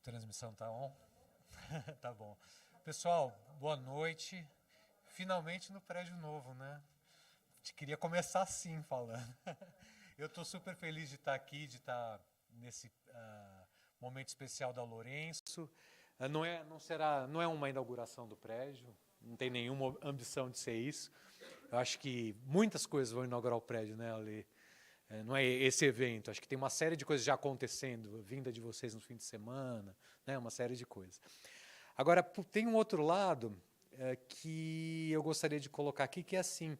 Transmissão tá on? Tá bom. Pessoal, boa noite. Finalmente no prédio novo, né? Queria começar assim falando. Eu estou super feliz de estar aqui, de estar nesse momento especial da Lourenço. Não é uma inauguração do prédio, não tem nenhuma ambição de ser isso. Eu acho que muitas coisas vão inaugurar o prédio, né, Ale? Não é esse evento, acho que tem uma série de coisas já acontecendo, vinda de vocês no fim de semana, né, uma série de coisas. Agora, tem um outro lado que eu gostaria de colocar aqui, que é assim,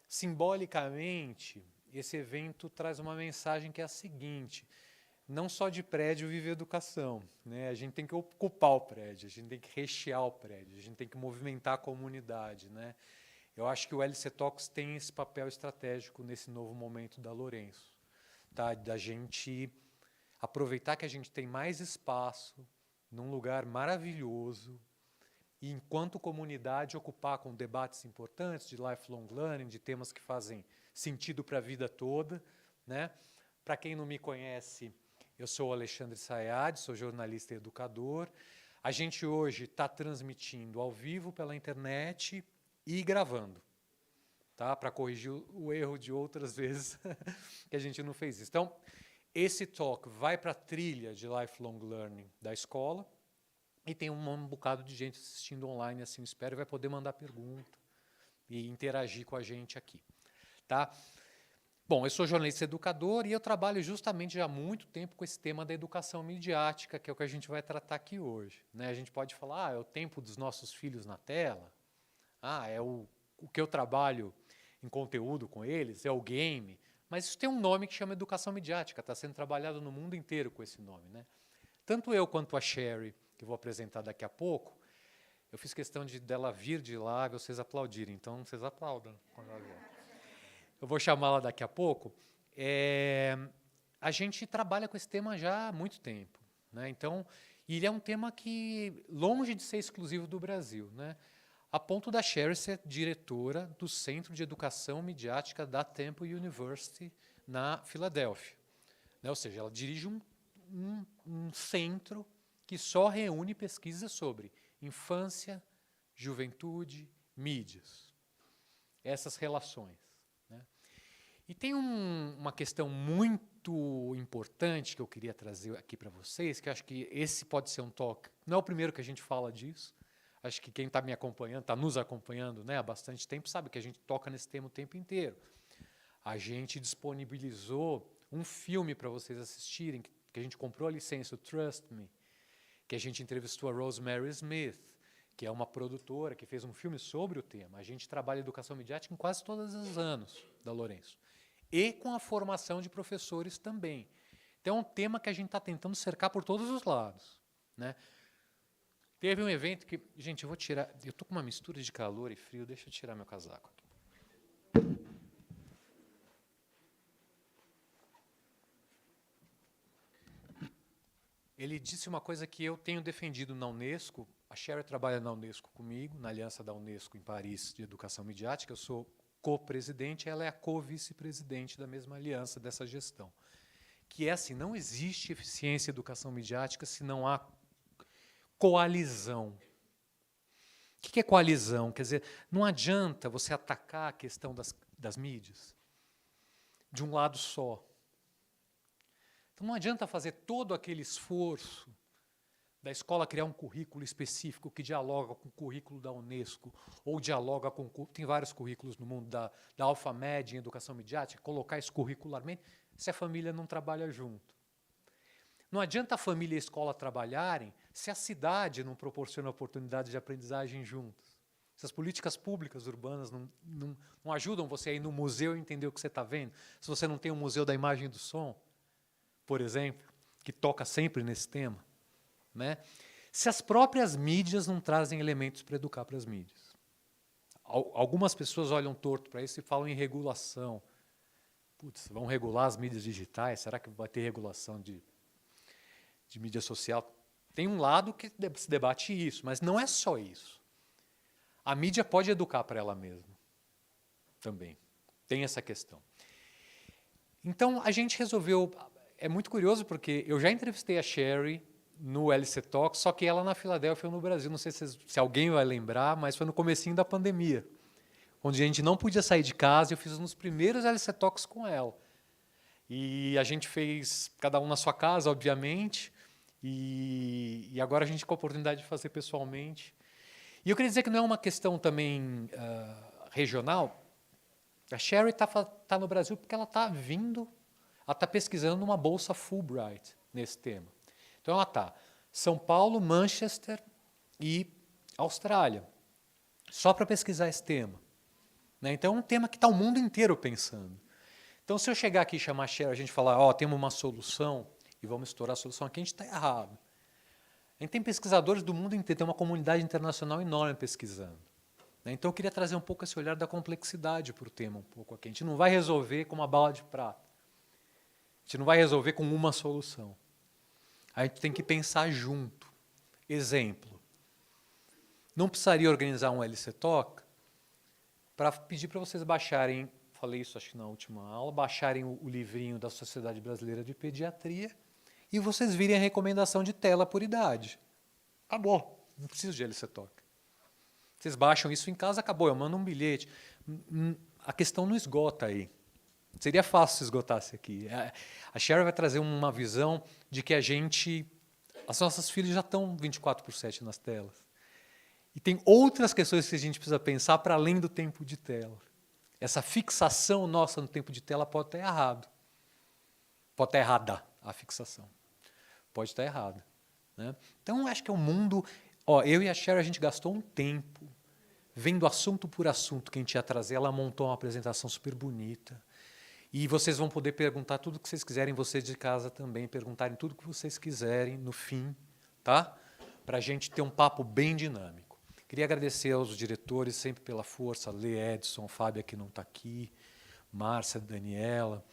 simbolicamente, esse evento traz uma mensagem que é a seguinte: não só de prédio vive educação, né? A gente tem que ocupar o prédio, a gente tem que rechear o prédio, a gente tem que movimentar a comunidade, né? Eu acho que o LC Talks tem esse papel estratégico nesse novo momento da Lourenço, tá? Da gente aproveitar que a gente tem mais espaço num lugar maravilhoso e, enquanto comunidade, ocupar com debates importantes de lifelong learning, de temas que fazem sentido para a vida toda, né? Para quem não me conhece, eu sou o Alexandre Sayad, sou jornalista e educador. A gente hoje está transmitindo ao vivo pela internet e gravando, tá? Para corrigir o erro de outras vezes que a gente não fez isso. Então, esse talk vai para a trilha de lifelong learning da escola e tem um bocado de gente assistindo online, assim, espero, e vai poder mandar pergunta e interagir com a gente aqui, tá? Bom, eu sou jornalista e educador e eu trabalho justamente já há muito tempo com esse tema da educação midiática, que é o que a gente vai tratar aqui hoje, né? A gente pode falar, é o tempo dos nossos filhos na tela, é o que eu trabalho em conteúdo com eles, é o game, mas isso tem um nome que chama educação midiática, está sendo trabalhado no mundo inteiro com esse nome, né? Tanto eu quanto a Sherri, que eu vou apresentar daqui a pouco, eu fiz questão dela vir de lá e vocês aplaudirem, então vocês aplaudam quando ela vier. Eu vou chamá-la daqui a pouco. A gente trabalha com esse tema já há muito tempo, né? Então, ele é um tema que, longe de ser exclusivo do Brasil, né? A ponto da Sherri ser diretora do Centro de Educação Midiática da Temple University, na Filadélfia, né? Ou seja, ela dirige um centro que só reúne pesquisas sobre infância, juventude, mídias, essas relações, né? E tem uma questão muito importante que eu queria trazer aqui para vocês, que eu acho que esse pode ser um talk, não é o primeiro que a gente fala disso, acho que quem está me acompanhando, está nos acompanhando, né, há bastante tempo, sabe que a gente toca nesse tema o tempo inteiro. A gente disponibilizou um filme para vocês assistirem, que a gente comprou a licença, o Trust Me, que a gente entrevistou a Rosemary Smith, que é uma produtora que fez um filme sobre o tema. A gente trabalha educação midiática em quase todos os anos da Lourenço. E com a formação de professores também. Então é um tema que a gente está tentando cercar por todos os lados, né? Teve um evento que... Gente, eu vou tirar... Eu estou com uma mistura de calor e frio, deixa eu tirar meu casaco aqui. Ele disse uma coisa que eu tenho defendido na Unesco. A Sherri trabalha na Unesco comigo, na aliança da Unesco em Paris de Educação Midiática. Eu sou co-presidente, ela é a co-vice-presidente da mesma aliança dessa gestão. Que é assim, não existe eficiência em educação midiática se não há coalizão. O que é coalizão? Quer dizer, não adianta você atacar a questão das mídias de um lado só. Então, não adianta fazer todo aquele esforço da escola criar um currículo específico que dialoga com o currículo da Unesco, ou dialoga com... Tem vários currículos no mundo da Alfamed em educação midiática, colocar isso curricularmente, se a família não trabalha junto. Não adianta a família e a escola trabalharem se a cidade não proporciona oportunidade de aprendizagem juntas. Se as políticas públicas urbanas não ajudam você a ir no museu e entender o que você está vendo, se você não tem um museu da imagem e do som, por exemplo, que toca sempre nesse tema, né? Se as próprias mídias não trazem elementos para educar para as mídias. Algumas pessoas olham torto para isso e falam em regulação. Putz, vão regular as mídias digitais? Será que vai ter regulação de mídia social? Tem um lado que se debate isso, mas não é só isso. A mídia pode educar para ela mesma também. Tem essa questão. Então, a gente resolveu... É muito curioso porque eu já entrevistei a Sherri no LC Talks, só que ela na Filadélfia ou no Brasil. Não sei se alguém vai lembrar, mas foi no comecinho da pandemia, onde a gente não podia sair de casa, e eu fiz um dos primeiros LC Talks com ela. E a gente fez, cada um na sua casa, obviamente, e agora a gente com a oportunidade de fazer pessoalmente. E eu queria dizer que não é uma questão também regional. A Sherri tá no Brasil porque ela está pesquisando uma bolsa Fulbright nesse tema. Então ela está São Paulo, Manchester e Austrália, só para pesquisar esse tema. Né? Então é um tema que está o mundo inteiro pensando. Então se eu chegar aqui e chamar a Sherri, a gente falar, ó, temos uma solução e vamos estourar a solução aqui, a gente está errado. A gente tem pesquisadores do mundo inteiro, tem uma comunidade internacional enorme pesquisando. Então eu queria trazer um pouco esse olhar da complexidade para o tema um pouco aqui. A gente não vai resolver com uma bala de prata. A gente não vai resolver com uma solução. A gente tem que pensar junto. Exemplo. Não precisaria organizar um LC Talk para pedir para vocês baixarem, falei isso acho que na última aula, baixarem o livrinho da Sociedade Brasileira de Pediatria e vocês virem a recomendação de tela por idade. Acabou. Não preciso de LC Talk. Vocês baixam isso em casa, acabou, eu mando um bilhete. A questão não esgota aí. Seria fácil se esgotasse aqui. A Sherri vai trazer uma visão de que as nossas filhas já estão 24/7 nas telas. E tem outras questões que a gente precisa pensar para além do tempo de tela. Essa fixação nossa no tempo de tela pode estar errado. Pode estar errada a fixação. Pode estar errada. Né? Então, acho que é um mundo... eu e a Sherri, a gente gastou um tempo vendo assunto por assunto que a gente ia trazer. Ela montou uma apresentação super bonita. E vocês vão poder perguntar tudo o que vocês quiserem, vocês de casa também, perguntarem tudo o que vocês quiserem no fim, tá? Para a gente ter um papo bem dinâmico. Queria agradecer aos diretores sempre pela força, Lê, Edson, Fábia, que não está aqui, Márcia, Daniela,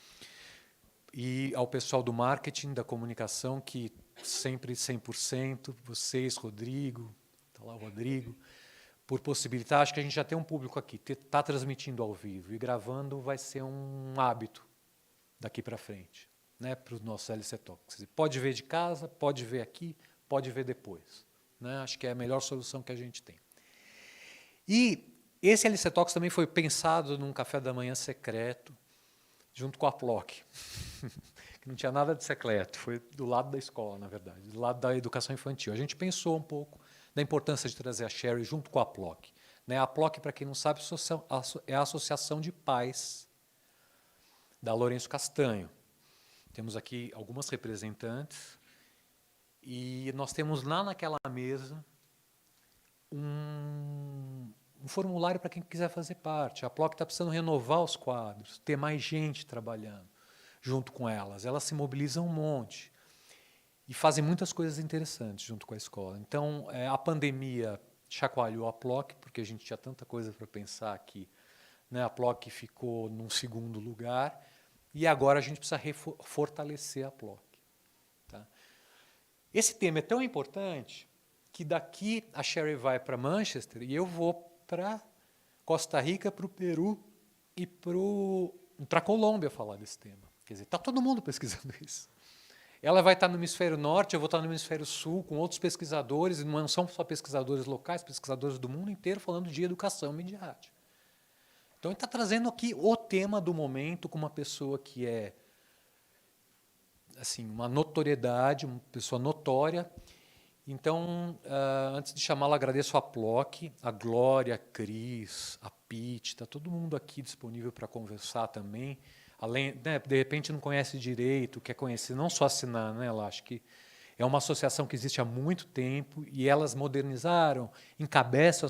e ao pessoal do marketing, da comunicação, que sempre 100%, vocês, Rodrigo, está lá o Rodrigo, por possibilitar, acho que a gente já tem um público aqui, está transmitindo ao vivo e gravando vai ser um hábito daqui para frente, né, para os nossos LC Talks. Pode ver de casa, pode ver aqui, pode ver depois. Né? Acho que é a melhor solução que a gente tem. E esse LC Talks também foi pensado num café da manhã secreto, junto com a PLOC, que não tinha nada de secreto, foi do lado da escola, na verdade, do lado da educação infantil. A gente pensou um pouco da importância de trazer a Sherri junto com a PLOC. Né? A PLOC, para quem não sabe, é a Associação de Pais da Lourenço Castanho. Temos aqui algumas representantes e nós temos lá naquela mesa um formulário para quem quiser fazer parte. A PLOC está precisando renovar os quadros, ter mais gente trabalhando junto com elas. Elas se mobilizam um monte. E fazem muitas coisas interessantes junto com a escola. Então, a pandemia chacoalhou a PLOC, porque a gente tinha tanta coisa para pensar aqui. Né? A PLOC ficou num segundo lugar, e agora a gente precisa fortalecer a PLOC. Tá? Esse tema é tão importante que daqui a Sherri vai para Manchester e eu vou para Costa Rica, para o Peru e para a Colômbia falar desse tema. Quer dizer, está todo mundo pesquisando isso. Ela vai estar no hemisfério norte, eu vou estar no hemisfério sul, com outros pesquisadores, e não são só pesquisadores locais, pesquisadores do mundo inteiro, falando de educação midiática. Então, ele está trazendo aqui o tema do momento com uma pessoa que é assim, uma notoriedade, uma pessoa notória. Então, antes de chamá-la, agradeço a PLOC, a Glória, a Cris, a Pete, está todo mundo aqui disponível para conversar também. Além, né, de repente não conhece direito, quer conhecer, não só assinar, né, ela acho que é uma associação que existe há muito tempo e elas modernizaram, encabeçam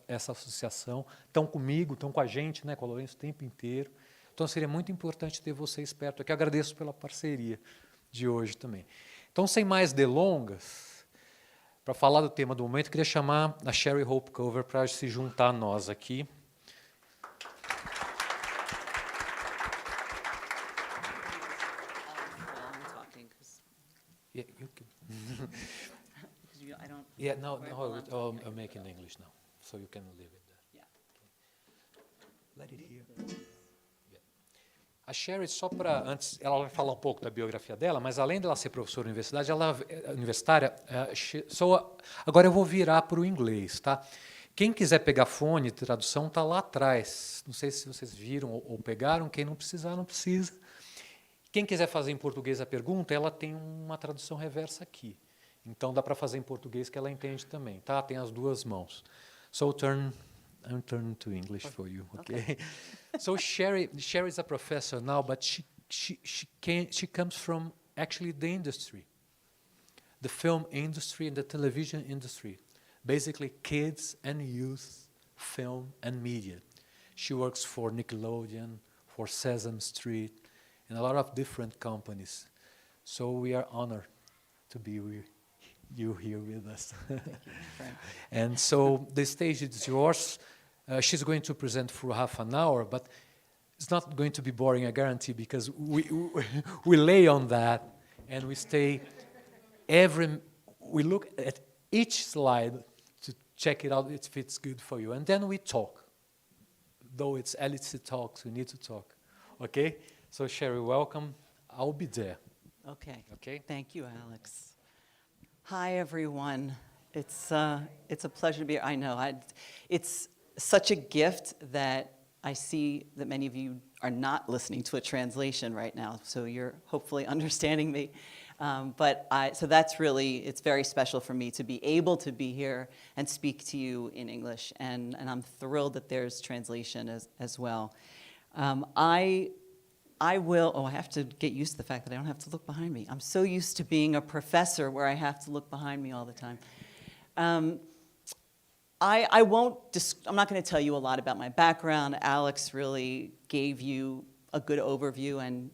essa associação, estão comigo, estão com a gente, né, com a Lourenço o tempo inteiro. Então seria muito importante ter vocês perto aqui. Agradeço pela parceria de hoje também. Então, sem mais delongas, para falar do tema do momento, eu queria chamar a Sherri Hope Culver para se juntar a nós aqui. Yeah, you can. I don't. Yeah, no, I'll make it in English now, so you can leave it there. Yeah. Let it here. Yeah. A Sherri, só para antes, ela vai falar um pouco da biografia dela, mas além dela ser professora universitária, agora eu vou virar para o inglês, tá? Quem quiser pegar fone de tradução está lá atrás. Não sei se vocês viram ou pegaram. Quem não precisar, não precisa. Quem quiser fazer em português a pergunta, ela tem uma tradução reversa aqui. Então dá para fazer em português que ela entende também, tá? Tem as duas mãos. So I'm turning to English for you, okay? So Sherri is a professor now, but she comes from actually the industry, the film industry and the television industry, basically kids and youth film and media. She works for Nickelodeon, for Sesame Street, and a lot of different companies. So we are honored to be with you here with us. Thank you, Frank. And so the stage is yours. She's going to present for half an hour, but it's not going to be boring, I guarantee, because we lay on that and we stay we look at each slide to check it out if it's good for you. And then we talk. Though it's LHC talks, we need to talk. Okay? So Sherri, welcome. I'll be there. Okay. Okay? Thank you, Alex. Hi, everyone. It's a pleasure to be here. I know. It's such a gift that I see that many of you are not listening to a translation right now, so you're hopefully understanding me. So that's really, it's very special for me to be able to be here and speak to you in English, and I'm thrilled that there's translation as well. I have to get used to the fact that I don't have to look behind me. I'm so used to being a professor where I have to look behind me all the time. I'm not going to tell you a lot about my background. Alex really gave you a good overview, and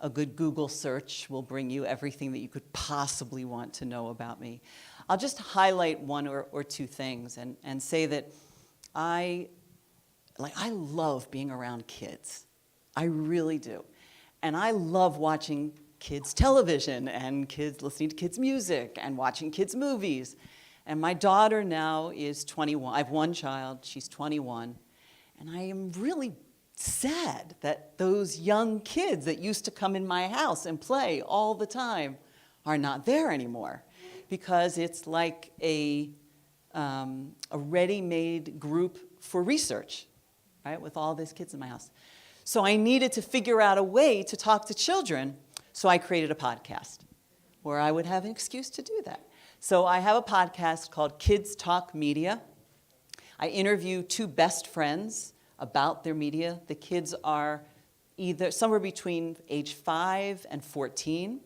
a good Google search will bring you everything that you could possibly want to know about me. I'll just highlight one or two things and say that I love being around kids. I really do. And I love watching kids' television and listening to kids' music and watching kids' movies. And my daughter now is 21. I have one child, she's 21. And I am really sad that those young kids that used to come in my house and play all the time are not there anymore, because it's like a ready-made group for research, right, with all these kids in my house. So I needed to figure out a way to talk to children, so I created a podcast where I would have an excuse to do that. So I have a podcast called Kids Talk Media. I interview two best friends about their media. The kids are either somewhere between age 5 and 14.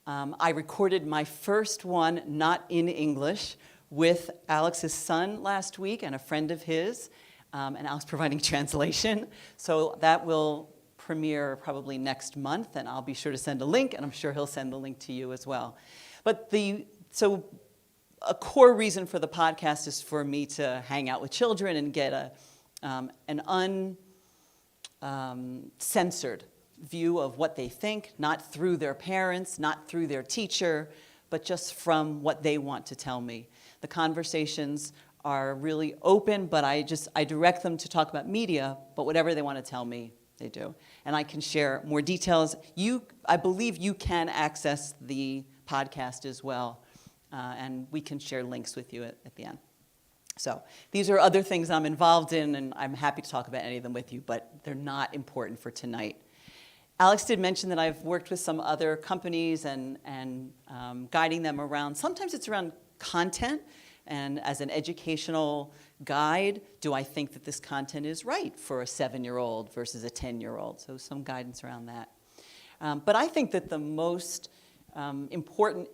I recorded my first one, not in English, with Alex's son last week and a friend of his, and I was providing translation. So that will premiere probably next month, and I'll be sure to send a link, and I'm sure he'll send the link to you as well. But so a core reason for the podcast is for me to hang out with children and get an uncensored view of what they think, not through their parents, not through their teacher, but just from what they want to tell me. The conversations are really open, but I direct them to talk about media, but whatever they want to tell me, they do. And I can share more details. I believe you can access the podcast as well, and we can share links with you at the end. So these are other things I'm involved in, and I'm happy to talk about any of them with you, but they're not important for tonight. Alex did mention that I've worked with some other companies and guiding them around. Sometimes it's around content, and as an educational guide, do I think that this content is right for a 7-year-old versus a 10-year-old? So some guidance around that. But I think that the most important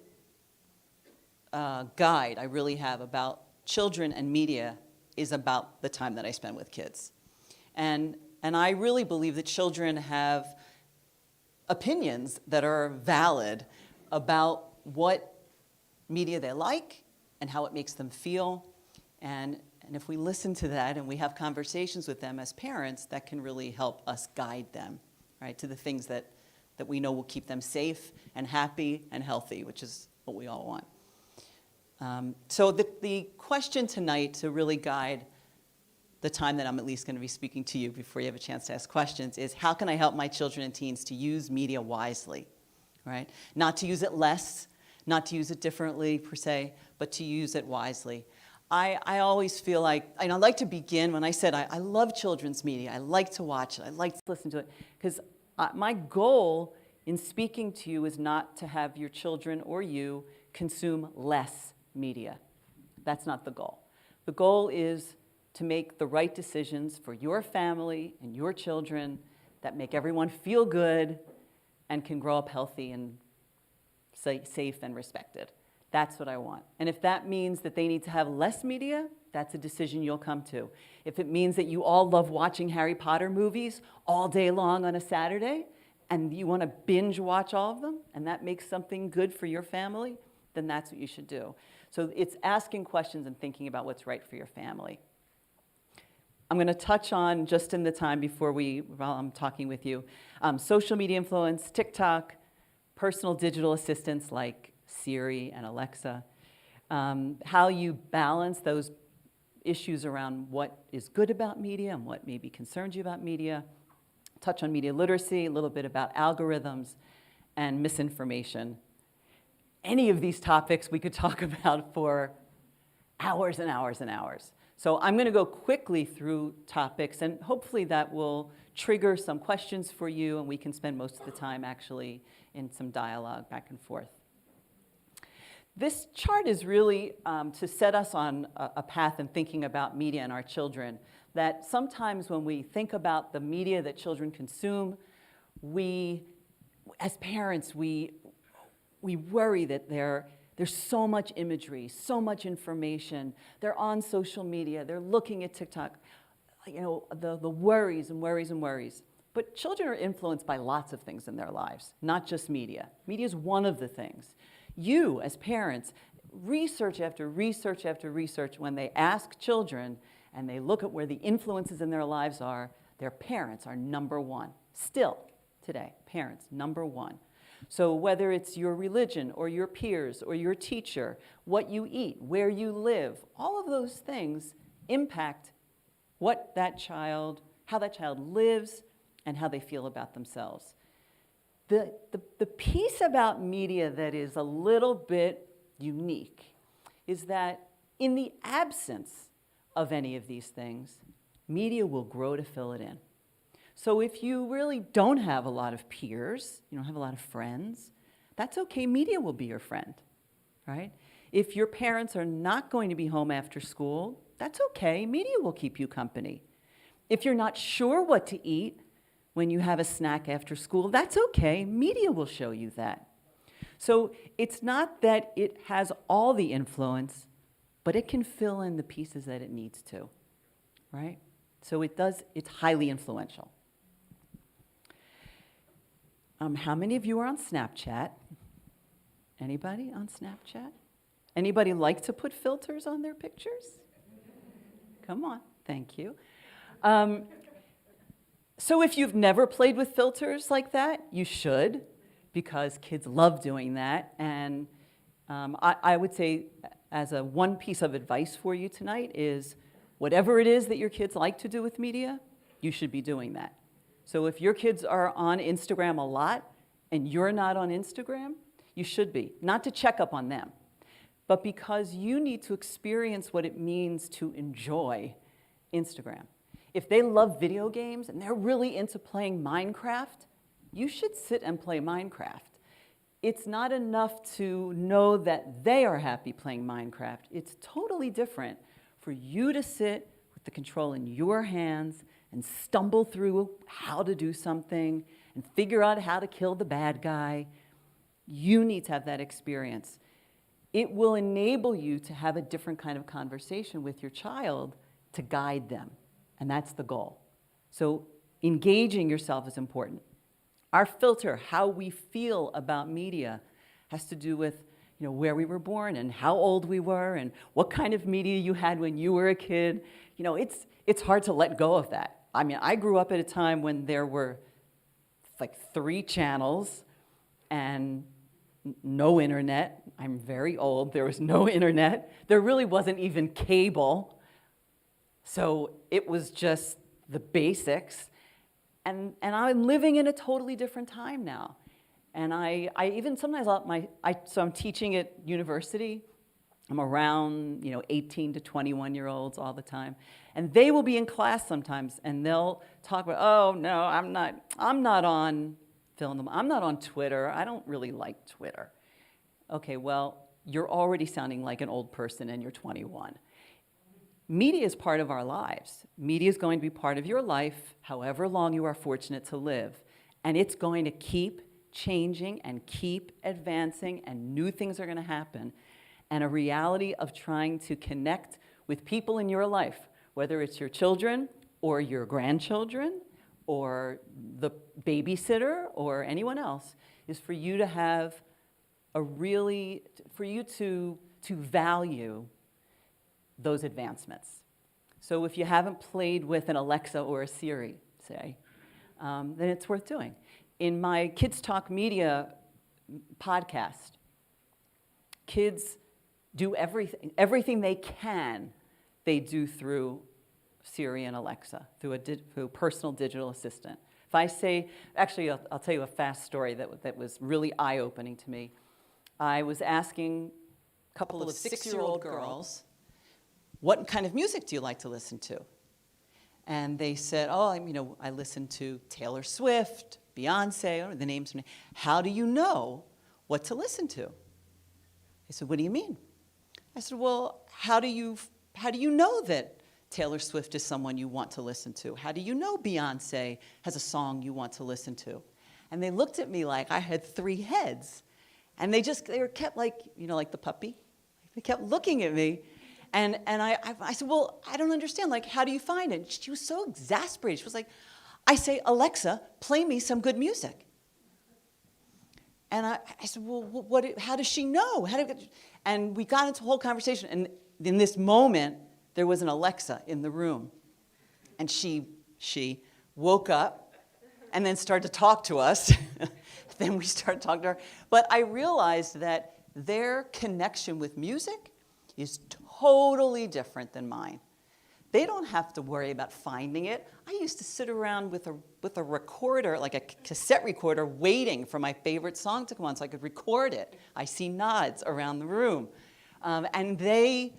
guide I really have about children and media is about the time that I spend with kids. And I really believe that children have opinions that are valid about what media they like and how it makes them feel. And if we listen to that and we have conversations with them as parents, that can really help us guide them, right, to the things that we know will keep them safe and happy and healthy, which is what we all want. So the question tonight to really guide the time that I'm at least going to be speaking to you before you have a chance to ask questions, is how can I help my children and teens to use media wisely, right? Not to use it less, not to use it differently per se, but to use it wisely. I always feel like, and I like to begin when I said I love children's media. I like to watch it. I like to listen to it. Because my goal in speaking to you is not to have your children or you consume less media. That's not the goal. The goal is to make the right decisions for your family and your children that make everyone feel good and can grow up healthy and safe and respected. That's what I want. And if that means that they need to have less media, that's a decision you'll come to. If it means that you all love watching Harry Potter movies all day long on a Saturday, and you want to binge watch all of them, and that makes something good for your family, then that's what you should do. So it's asking questions and thinking about what's right for your family. I'm going to touch on, just in the time while I'm talking with you, social media influence, TikTok, personal digital assistants like Siri and Alexa, how you balance those issues around what is good about media and what maybe concerns you about media, touch on media literacy, a little bit about algorithms and misinformation. Any of these topics we could talk about for hours and hours and hours. So I'm going to go quickly through topics, and hopefully that will trigger some questions for you, and we can spend most of the time actually in some dialogue back and forth. This chart is really to set us on a path in thinking about media and our children, that sometimes when we think about the media that children consume, as parents, we worry that there's so much imagery, so much information. They're on social media. They're looking at TikTok. The worries and worries and worries. But children are influenced by lots of things in their lives, not just media. Media is one of the things. You, as parents, research after research after research, when they ask children and they look at where the influences in their lives are, their parents are number one. Still, today, parents, number one. So whether it's your religion or your peers or your teacher, what you eat, where you live, all of those things impact how that child lives and how they feel about themselves. The piece about media that is a little bit unique is that in the absence of any of these things, media will grow to fill it in. So if you really don't have a lot of peers, you don't have a lot of friends, that's okay, media will be your friend, right? If your parents are not going to be home after school, that's okay, media will keep you company. If you're not sure what to eat when you have a snack after school, that's okay, media will show you that. So it's not that it has all the influence, but it can fill in the pieces that it needs to, right? So it's highly influential. How many of you are on Snapchat? Anybody on Snapchat? Anybody like to put filters on their pictures? Come on, thank you. So if you've never played with filters like that, you should, because kids love doing that. And I would say, as one piece of advice for you tonight is, whatever it is that your kids like to do with media, you should be doing that. So if your kids are on Instagram a lot and you're not on Instagram, you should be. Not to check up on them, but because you need to experience what it means to enjoy Instagram. If they love video games and they're really into playing Minecraft, you should sit and play Minecraft. It's not enough to know that they are happy playing Minecraft. It's totally different for you to sit with the control in your hands and stumble through how to do something and figure out how to kill the bad guy. You need to have that experience. It will enable you to have a different kind of conversation with your child to guide them, and that's the goal. So engaging yourself is important. Our filter, how we feel about media, has to do with where we were born and how old we were and what kind of media you had when you were a kid. It's hard to let go of that. I mean, I grew up at a time when there were like 3 channels and no internet. I'm very old. There was no internet. There really wasn't even cable. So it was just the basics. And I'm living in a totally different time now. And I even sometimes so I'm teaching at university. I'm around 18 to 21-year-olds all the time. And they will be in class sometimes and they'll talk about, oh no, I'm not on I'm not on Twitter. I don't really like Twitter. Okay, well, you're already sounding like an old person and you're 21. Media is part of our lives. Media is going to be part of your life, however long you are fortunate to live. And it's going to keep changing and keep advancing, and new things are going to happen. And a reality of trying to connect with people in your life, whether it's your children or your grandchildren or the babysitter or anyone else, is for you to have for you to value those advancements. So if you haven't played with an Alexa or a Siri, say, then it's worth doing. In my Kids Talk Media podcast, kids do everything they can, they do through Siri and Alexa, through a personal digital assistant. If I say, actually, I'll tell you a fast story that was really eye-opening to me. I was asking a couple of 6-year-old girls, what kind of music do you like to listen to? And they said, oh, I listen to Taylor Swift, Beyonce, or the names. How do you know what to listen to? They said, what do you mean? I said, well, how do you know that Taylor Swift is someone you want to listen to? How do you know Beyonce has a song you want to listen to? And they looked at me like I had 3 heads. And they kept like the puppy. They kept looking at me. And I said, well, I don't understand. Like, how do you find it? And she was so exasperated. She was like, I say, Alexa, play me some good music. And I said, well, how does she know? And we got into a whole conversation. And in this moment, there was an Alexa in the room. And she woke up and then started to talk to us. Then we started talking to her. But I realized that their connection with music is totally different than mine. They don't have to worry about finding it. I used to sit around with a recorder, like a cassette recorder, waiting for my favorite song to come on so I could record it. I see nods around the room. And they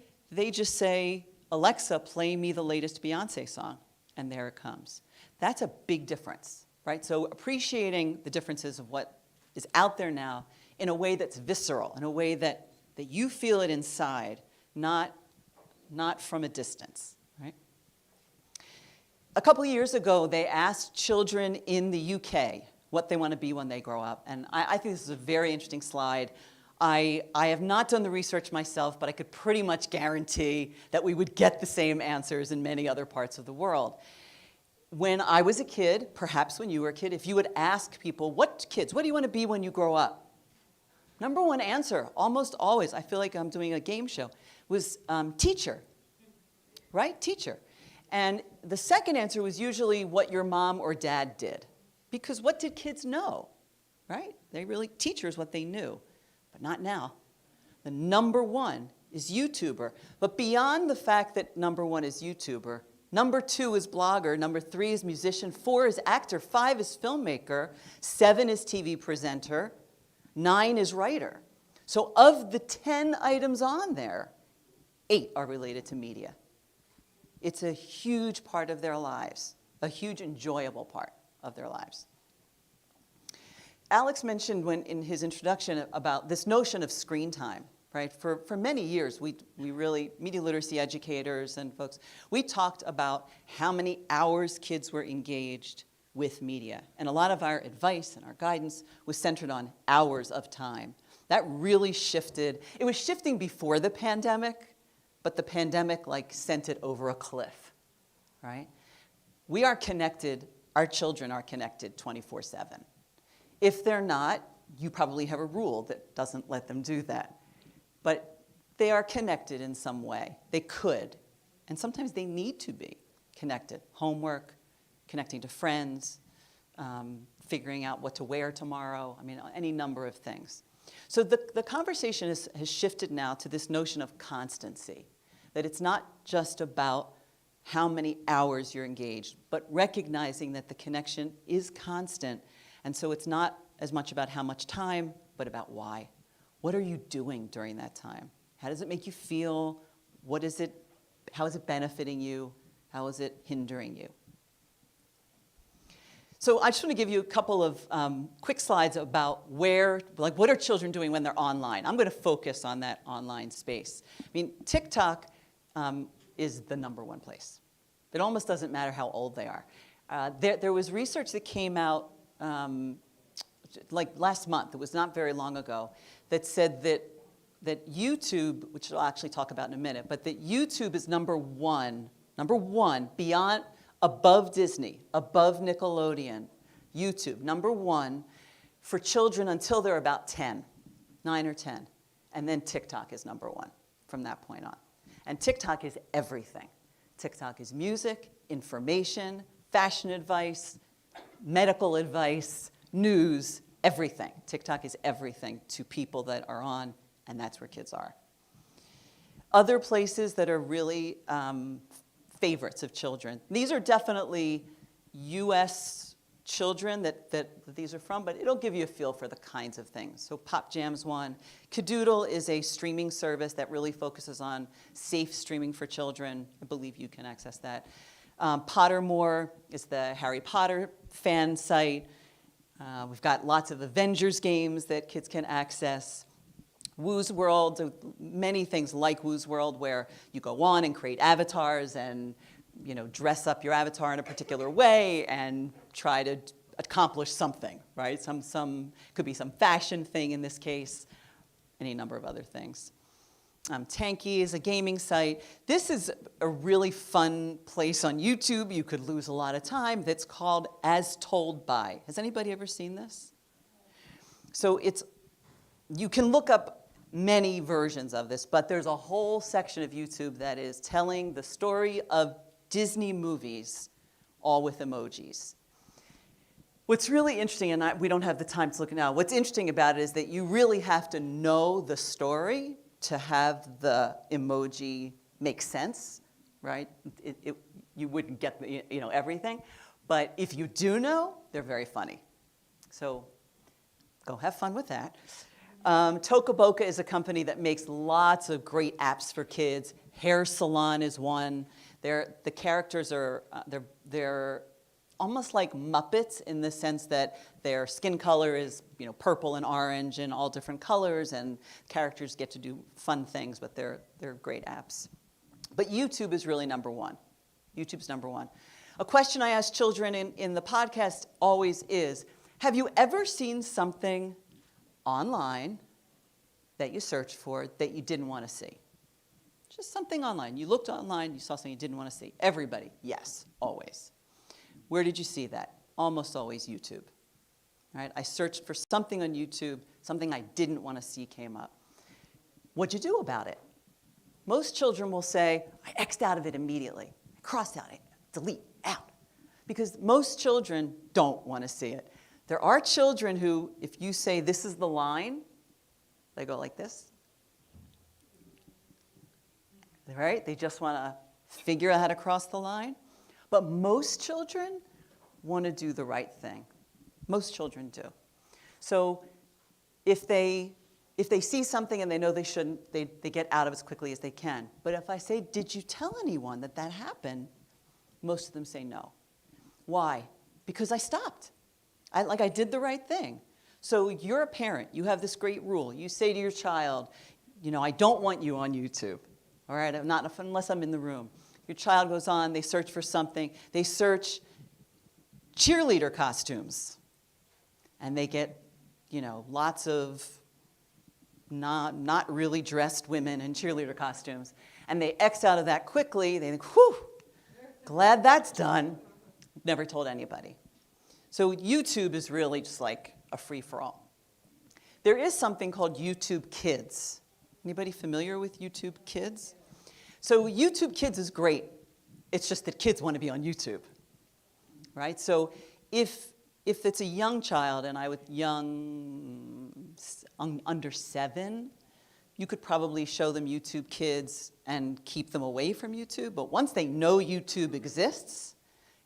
just say, Alexa, play me the latest Beyonce song. And there it comes. That's a big difference, right? So appreciating the differences of what is out there now in a way that's visceral, in a way that you feel it inside, not from a distance, right? A couple of years ago, they asked children in the UK what they want to be when they grow up. And I think this is a very interesting slide. I have not done the research myself, but I could pretty much guarantee that we would get the same answers in many other parts of the world. When I was a kid, perhaps when you were a kid, if you would ask people, what do you want to be when you grow up? Number one answer, almost always, I feel like I'm doing a game show, was teacher, right? Teacher. And the second answer was usually what your mom or dad did. Because what did kids know, right? Teacher is what they knew, but not now. The number one is YouTuber. But beyond the fact that number one is YouTuber, number 2 is blogger, number 3 is musician, 4 is actor, 5 is filmmaker, 7 is TV presenter, 9 is writer. So of the 10 items on there, 8 are related to media. It's a huge part of their lives, a huge enjoyable part of their lives. Alex mentioned in his introduction about this notion of screen time, right? For many years, we really, media literacy educators and folks, we talked about how many hours kids were engaged with media. And a lot of our advice and our guidance was centered on hours of time. That really shifted. It was shifting before the pandemic, but the pandemic sent it over a cliff, right? We are connected, our children are connected 24/7. If they're not, you probably have a rule that doesn't let them do that. But they are connected in some way. They could, and sometimes they need to be connected. Homework, connecting to friends, figuring out what to wear tomorrow, any number of things. So the conversation has shifted now to this notion of constancy, that it's not just about how many hours you're engaged, but recognizing that the connection is constant. And so it's not as much about how much time, but about why. What are you doing during that time? How does it make you feel? How is it benefiting you? How is it hindering you? So I just want to give you a couple of quick slides about what are children doing when they're online. I'm going to focus on that online space. I mean, TikTok is the #1 place. It almost doesn't matter how old they are. There was research that came out like last month, it was not very long ago, that said that YouTube, which I'll actually talk about in a minute, but that YouTube is number one, beyond, above Disney, above Nickelodeon, YouTube, #1 for children until they're about 10, 9 or 10. And then TikTok is #1 from that point on. And TikTok is everything. TikTok is music, information, fashion advice, medical advice, news, everything. TikTok is everything to people that are on, and that's where kids are. Other places that are really favorites of children. These are definitely US children that these are from, but it'll give you a feel for the kinds of things. So Pop Jam's one. Kadoodle is a streaming service that really focuses on safe streaming for children. I believe you can access that. Pottermore is the Harry Potter fan site. We've got lots of Avengers games that kids can access. Woo's World, many things like Woo's World where you go on and create avatars and dress up your avatar in a particular way and try to accomplish something, right? Some could be some fashion thing in this case, any number of other things. Tanky is a gaming site. This is a really fun place on YouTube. You could lose a lot of time. That's called As Told By. Has anybody ever seen this? So you can look up many versions of this, but there's a whole section of YouTube that is telling the story of Disney movies, all with emojis. What's really interesting, and we don't have the time to look now, what's interesting about it is that you really have to know the story to have the emoji make sense, right? You wouldn't get everything, but if you do know, they're very funny. So go have fun with that. Tokaboka is a company that makes lots of great apps for kids. Hair Salon is one. The characters are they're almost like Muppets in the sense that their skin color is purple and orange and all different colors, and characters get to do fun things, but they're great apps. But YouTube is really #1. YouTube's #1. A question I ask children in the podcast always is, have you ever seen something online that you searched for that you didn't want to see? Just something online. You looked online, you saw something you didn't want to see. Everybody, yes, always. Where did you see that? Almost always YouTube. Right? I searched for something on YouTube, something I didn't want to see came up. What'd you do about it? Most children will say, I X'd out of it immediately. I crossed out it, delete, out. Because most children don't want to see it. There are children who, if you say this is the line, they go like this. Right? They just want to figure out how to cross the line. But most children want to do the right thing. Most children do. So if they see something and they know they shouldn't, they get out of it as quickly as they can. But if I say, did you tell anyone that happened? Most of them say no. Why? Because I stopped. I did the right thing. So you're a parent. You have this great rule. You say to your child, I don't want you on YouTube. All right, not unless I'm in the room. Your child goes on, they search for something. They search cheerleader costumes. And they get, lots of not really dressed women in cheerleader costumes. And they X out of that quickly. They think, whew, glad that's done. Never told anybody. So YouTube is really just like a free-for-all. There is something called YouTube Kids. Anybody familiar with YouTube Kids? So YouTube Kids is great. It's just that kids want to be on YouTube, right? So if it's a young child, and under 7, You could probably show them YouTube Kids and keep them away from YouTube, but once they know YouTube exists,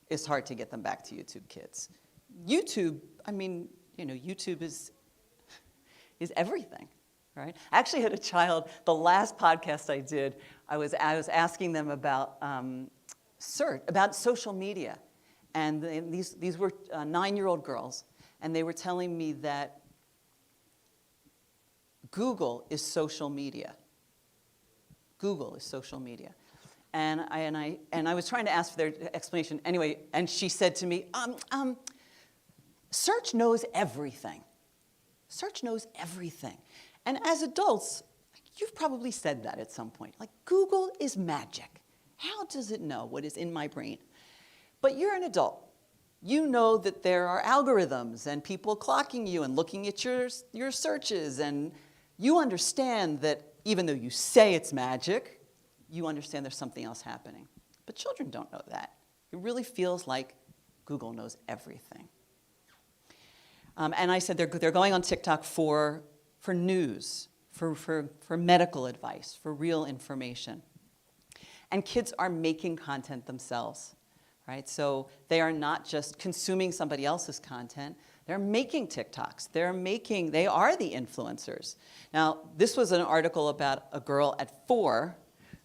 it's hard to get them back to YouTube Kids. YouTube, I mean, you know, YouTube is everything, right? I actually had a child, the last podcast I did, I was asking them about search, about social media. And these were 9-year-old girls, and they were telling me that Google is social media. Google is social media. And I was trying to ask for their explanation anyway, and she said to me, search knows everything. Search knows everything. And as adults, you've probably said that at some point. Like, Google is magic. How does it know what is in my brain? But you're an adult. You know that there are algorithms and people clocking you and looking at your searches, and you understand that even though you say it's magic, you understand there's something else happening. But children don't know that. It really feels like Google knows everything. And I said they're going on TikTok for news, for medical advice, for real information. And kids are making content themselves, right? So they are not just consuming somebody else's content. They're making TikToks. They are the influencers. Now, this was an article about a girl at 4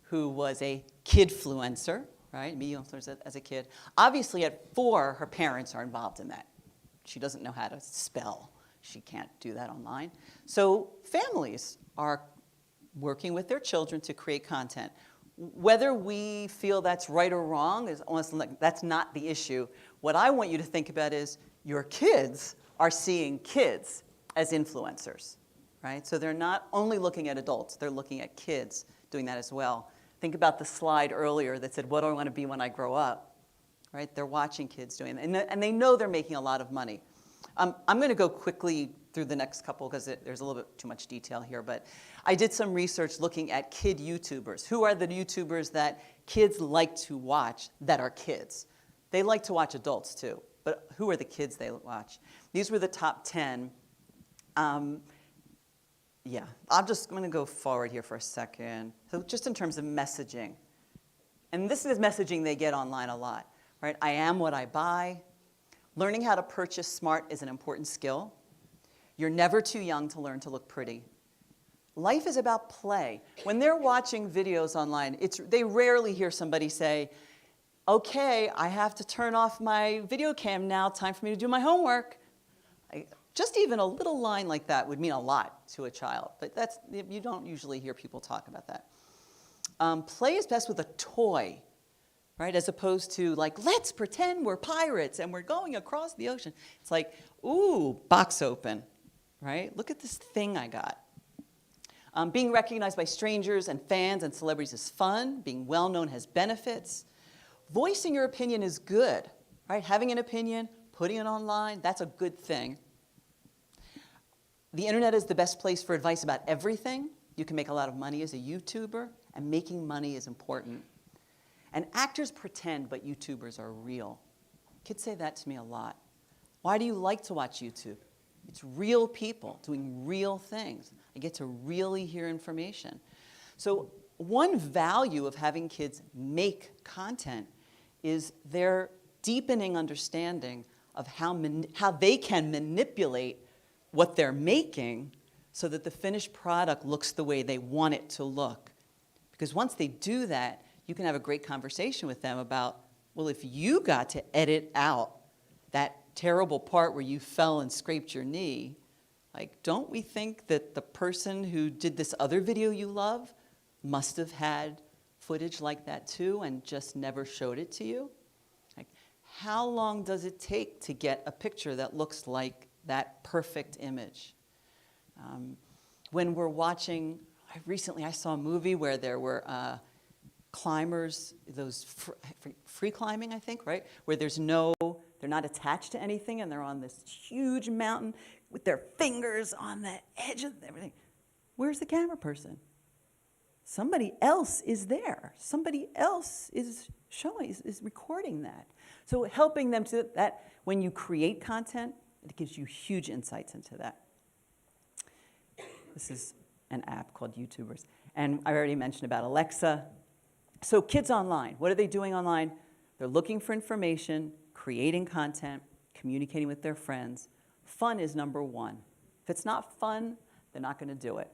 who was a kidfluencer, right? Media influencer as a kid. Obviously, at 4, her parents are involved in that. She doesn't know how to spell. She can't do that online. So families are working with their children to create content. Whether we feel that's right or wrong, that's not the issue. What I want you to think about is your kids are seeing kids as influencers, right? So they're not only looking at adults, they're looking at kids doing that as well. Think about the slide earlier that said, what do I want to be when I grow up? Right? They're watching kids doing that, and they know they're making a lot of money. I'm going to go quickly through the next couple because there's a little bit too much detail here, but I did some research looking at kid YouTubers. Who are the YouTubers that kids like to watch that are kids? They like to watch adults too, but who are the kids they watch? These were the top 10. I'm just going to go forward here for a second. So just in terms of messaging, and this is messaging they get online a lot. Right? I am what I buy. Learning how to purchase smart is an important skill. You're never too young to learn to look pretty. Life is about play. When they're watching videos online, they rarely hear somebody say, okay, I have to turn off my video cam now, time for me to do my homework. Just even a little line like that would mean a lot to a child, but you don't usually hear people talk about that. Play is best with a toy. Right, as opposed to like, let's pretend we're pirates and we're going across the ocean. It's like, ooh, box open, right? Look at this thing I got. Being recognized by strangers and fans and celebrities is fun. Being well-known has benefits. Voicing your opinion is good, right? Having an opinion, putting it online, that's a good thing. The internet is the best place for advice about everything. You can make a lot of money as a YouTuber, and making money is important. And actors pretend, but YouTubers are real. Kids say that to me a lot. Why do you like to watch YouTube? It's real people doing real things. I get to really hear information. So one value of having kids make content is their deepening understanding of how they can manipulate what they're making so that the finished product looks the way they want it to look. Because once they do that, you can have a great conversation with them about, well, if you got to edit out that terrible part where you fell and scraped your knee, like, don't we think that the person who did this other video you love must have had footage like that too and just never showed it to you? Like, how long does it take to get a picture that looks like that perfect image? When we're watching, recently I saw a movie where there were climbers, those free climbing, I think, right? Where they're not attached to anything and they're on this huge mountain with their fingers on the edge of everything. Where's the camera person? Somebody else is there. Somebody else is recording that. So helping them to that, when you create content, it gives you huge insights into that. This is an app called YouTubers. And I already mentioned about Alexa. So kids online, what are they doing online? They're looking for information, creating content, communicating with their friends. Fun is number one. If it's not fun, they're not going to do it,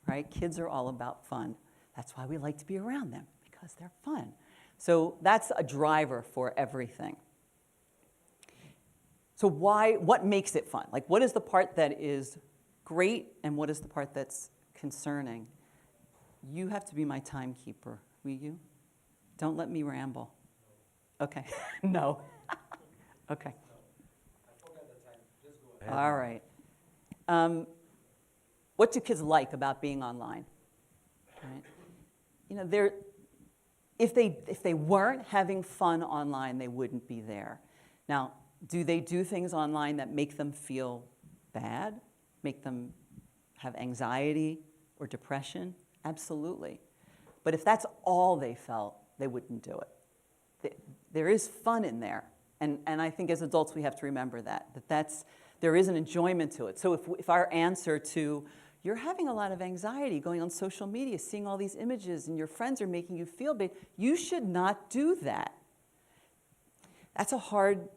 right? Kids are all about fun. That's why we like to be around them, because they're fun. So that's a driver for everything. So what makes it fun? Like, what is the part that is great and what is the part that's concerning? You have to be my timekeeper, will you? Don't let me ramble. Okay. No. Okay. I forgot the time. Just go ahead. All right. What do kids like about being online? Right? You know, if they weren't having fun online, they wouldn't be there. Now, do they do things online that make them feel bad, make them have anxiety or depression? Absolutely. But if that's all they felt, they wouldn't do it. There is fun in there. And I think as adults we have to remember that there is an enjoyment to it. So if our answer to, you're having a lot of anxiety going on social media, seeing all these images and your friends are making you feel bad, you should not do that. That's a hard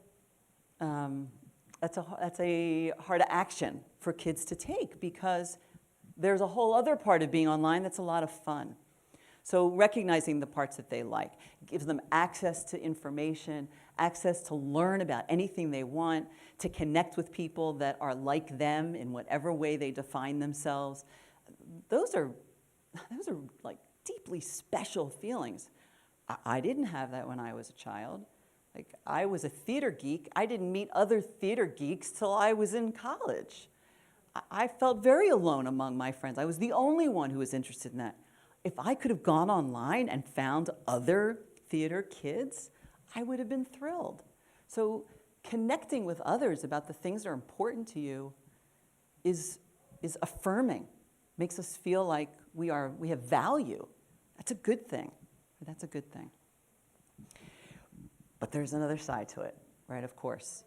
action for kids to take, because there's a whole other part of being online that's a lot of fun. So recognizing the parts that they like gives them access to information, access to learn about anything they want, to connect with people that are like them in whatever way they define themselves. Those are like deeply special feelings. I didn't have that when I was a child. Like, I was a theater geek. I didn't meet other theater geeks till I was in college. I felt very alone among my friends. I was the only one who was interested in that. If I could have gone online and found other theater kids, I would have been thrilled. So connecting with others about the things that are important to you is affirming, makes us feel like we have value. That's a good thing. That's a good thing. But there's another side to it, right, of course.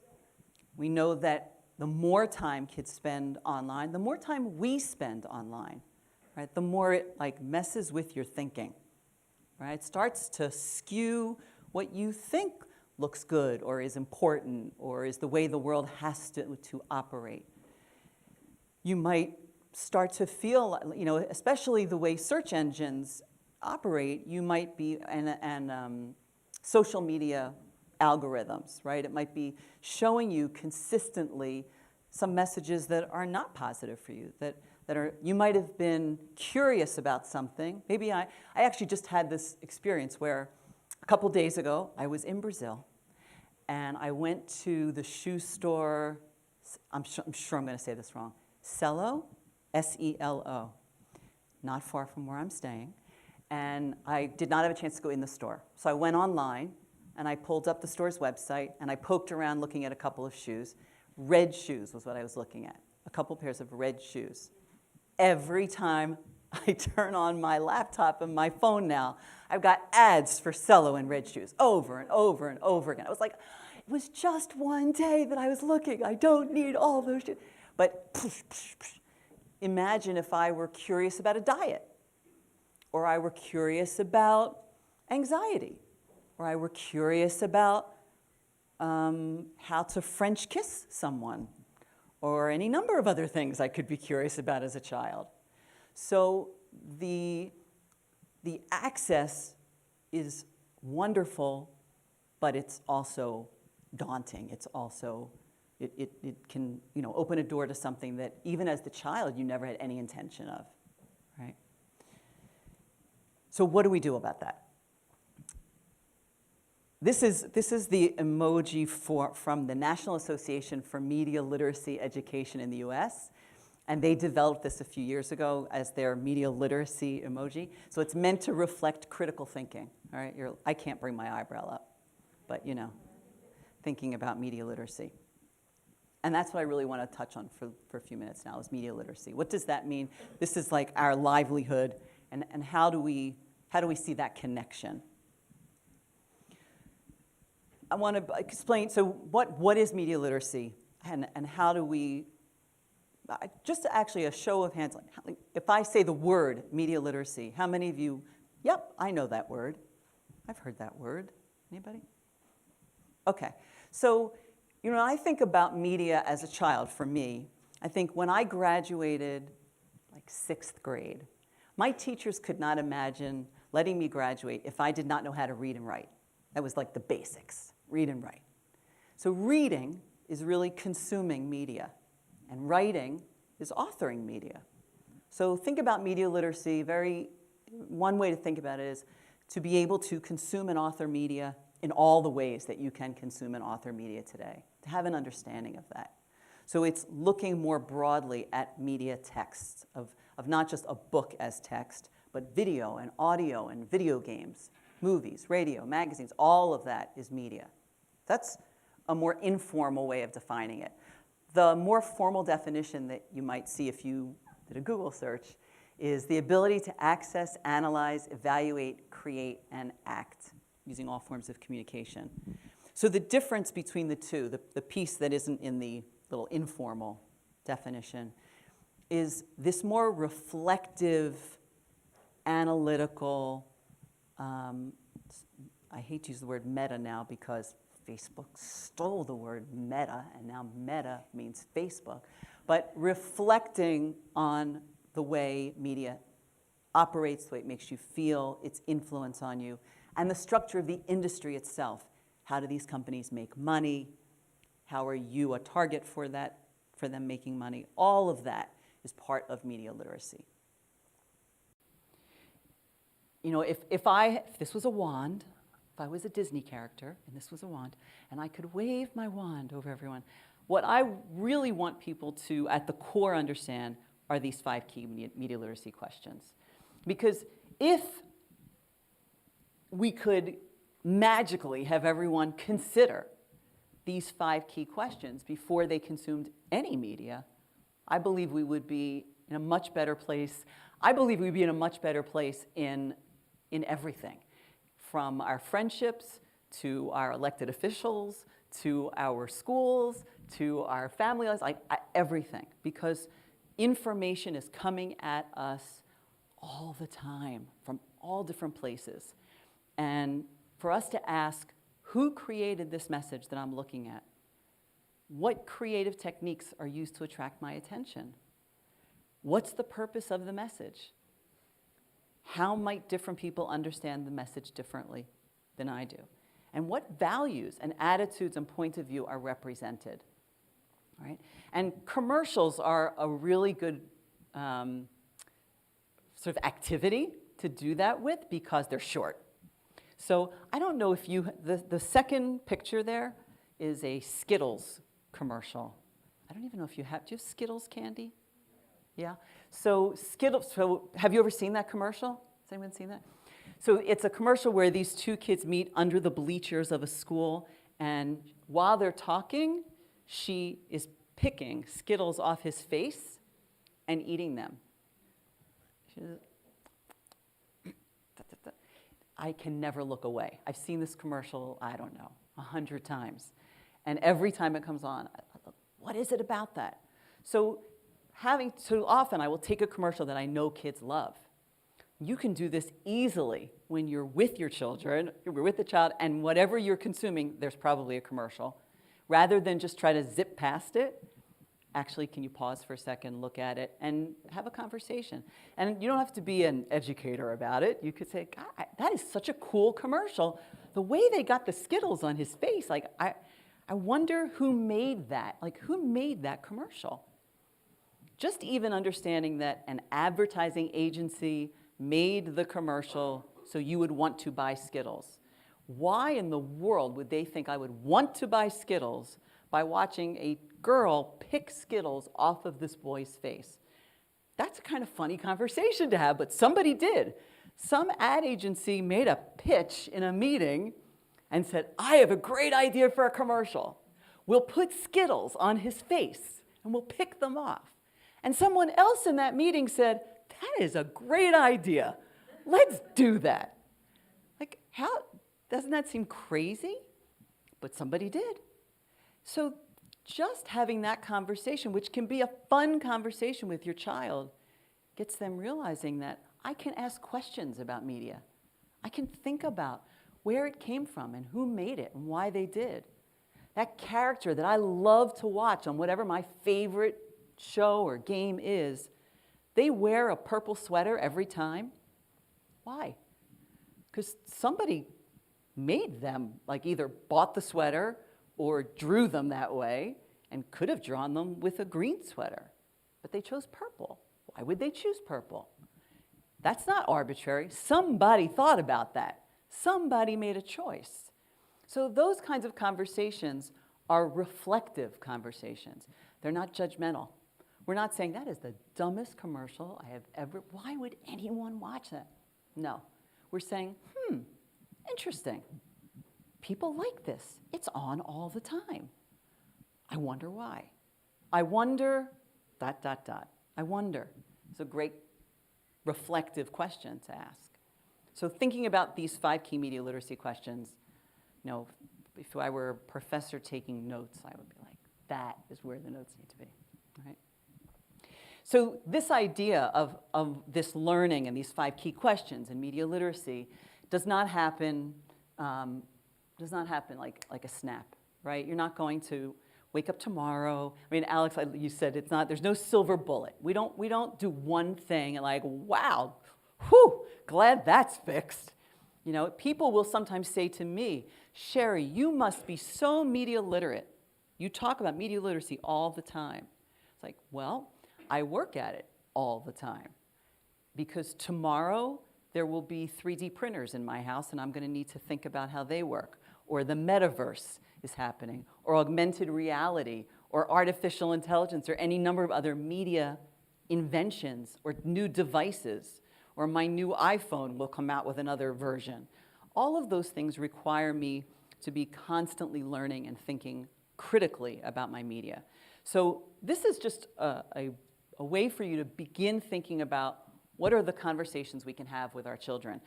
We know that the more time kids spend online, the more time we spend online, right? The more it like messes with your thinking, right? It starts to skew what you think looks good or is important or is the way the world has to operate. You might start to feel, you know, especially the way search engines operate, you might be, and social media algorithms, right? It might be showing you consistently some messages that are not positive for you, that are, you might have been curious about something. Maybe I actually just had this experience where a couple days ago I was in Brazil and I went to the shoe store, I'm sure I'm going to say this wrong, Selo, S-E-L-O, not far from where I'm staying. And I did not have a chance to go in the store. So I went online and I pulled up the store's website and I poked around looking at a couple of shoes. Red shoes was what I was looking at, a couple pairs of red shoes. Every time I turn on my laptop and my phone now, I've got ads for Selo and red shoes over and over and over again. I was like, it was just one day that I was looking. I don't need all those shoes. But imagine if I were curious about a diet, or I were curious about anxiety, or I were curious about how to French kiss someone, or any number of other things I could be curious about as a child. So the access is wonderful, but it's also daunting. It's also, it can, you know, open a door to something that even as the child you never had any intention of, right? So what do we do about that? This is the emoji from the National Association for Media Literacy Education in the US. And they developed this a few years ago as their media literacy emoji. So it's meant to reflect critical thinking. All right, I can't bring my eyebrow up, but you know, thinking about media literacy. And that's what I really want to touch on for a few minutes now, is media literacy. What does that mean? This is like our livelihood, and how do we see that connection? I want to explain, so what is media literacy, and how do we Just actually a show of hands, like, if I say the word media literacy, how many of you, yep, I know that word. I've heard that word. Anybody? Okay, so I think about media as a child. For me, I think when I graduated, like 6th grade, my teachers could not imagine letting me graduate if I did not know how to read and write. That was like the basics, read and write. So reading is really consuming media, and writing is authoring media. So think about media literacy. One way to think about it is to be able to consume and author media in all the ways that you can consume and author media today, to have an understanding of that. So it's looking more broadly at media texts, of not just a book as text, but video and audio and video games, movies, radio, magazines, all of that is media. That's a more informal way of defining it. The more formal definition that you might see if you did a Google search is the ability to access, analyze, evaluate, create, and act using all forms of communication. So the difference between the two, the piece that isn't in the little informal definition, is this more reflective, analytical, I hate to use the word meta now because Facebook stole the word meta, and now meta means Facebook, but reflecting on the way media operates, the way it makes you feel, its influence on you, and the structure of the industry itself. How do these companies make money? How are you a target for them making money? All of that is part of media literacy. If this was a wand, if I was a Disney character and this was a wand, and I could wave my wand over everyone, what I really want people to, at the core, understand are these 5 key media literacy questions. Because if we could magically have everyone consider these 5 key questions before they consumed any media, I believe we would be in a much better place. I believe we'd be in a much better place in everything, from our friendships to our elected officials, to our schools, to our family lives, everything. Because information is coming at us all the time from all different places. And for us to ask, who created this message that I'm looking at? What creative techniques are used to attract my attention? What's the purpose of the message? How might different people understand the message differently than I do? And what values and attitudes and point of view are represented? Right? And commercials are a really good sort of activity to do that with because they're short. So I don't know if the second picture there is a Skittles commercial. I don't even know if do you have Skittles candy? Yeah. So have you ever seen that commercial? Has anyone seen that? So it's a commercial where these 2 kids meet under the bleachers of a school, and while they're talking, she is picking Skittles off his face and eating them. I can never look away. I've seen this commercial, 100 times. And every time it comes on, I look, what is it about that? So often I will take a commercial that I know kids love. You can do this easily when you're with your children, you're with the child, and whatever you're consuming, there's probably a commercial. Rather than just try to zip past it, actually, can you pause for a second, look at it, and have a conversation? And you don't have to be an educator about it. You could say, God, that is such a cool commercial. The way they got the Skittles on his face, I wonder who made that. Who made that commercial? Just even understanding that an advertising agency made the commercial so you would want to buy Skittles. Why in the world would they think I would want to buy Skittles by watching a girl pick Skittles off of this boy's face? That's a kind of funny conversation to have, but somebody did. Some ad agency made a pitch in a meeting and said, I have a great idea for a commercial. We'll put Skittles on his face and we'll pick them off. And someone else in that meeting said, that is a great idea. Let's do that. How doesn't that seem crazy? But somebody did. So just having that conversation, which can be a fun conversation with your child, gets them realizing that I can ask questions about media. I can think about where it came from and who made it and why they did. That character that I love to watch on whatever my favorite show or game is, they wear a purple sweater every time. Why? Because somebody made them, like either bought the sweater or drew them that way and could have drawn them with a green sweater. But they chose purple. Why would they choose purple? That's not arbitrary. Somebody thought about that. Somebody made a choice. So those kinds of conversations are reflective conversations. They're not judgmental. We're not saying that is the dumbest commercial I have ever, why would anyone watch that? No. We're saying, interesting. People like this. It's on all the time. I wonder why. I wonder, ... I wonder. It's a great reflective question to ask. So thinking about these 5 key media literacy questions, you know, if I were a professor taking notes, I would be like, that is where the notes need to be, right? So this idea of this learning and these 5 key questions in media literacy does not happen like a snap, right? You're not going to wake up tomorrow. I mean, Alex, you said it's not, there's no silver bullet. We don't do one thing and like, wow, whew, glad that's fixed. You know, people will sometimes say to me, Sherri, you must be so media literate. You talk about media literacy all the time. It's like, well, I work at it all the time because tomorrow there will be 3D printers in my house and I'm going to need to think about how they work, or the metaverse is happening, or augmented reality, or artificial intelligence, or any number of other media inventions or new devices, or my new iPhone will come out with another version. All of those things require me to be constantly learning and thinking critically about my media. So this is just a way for you to begin thinking about what are the conversations we can have with our children.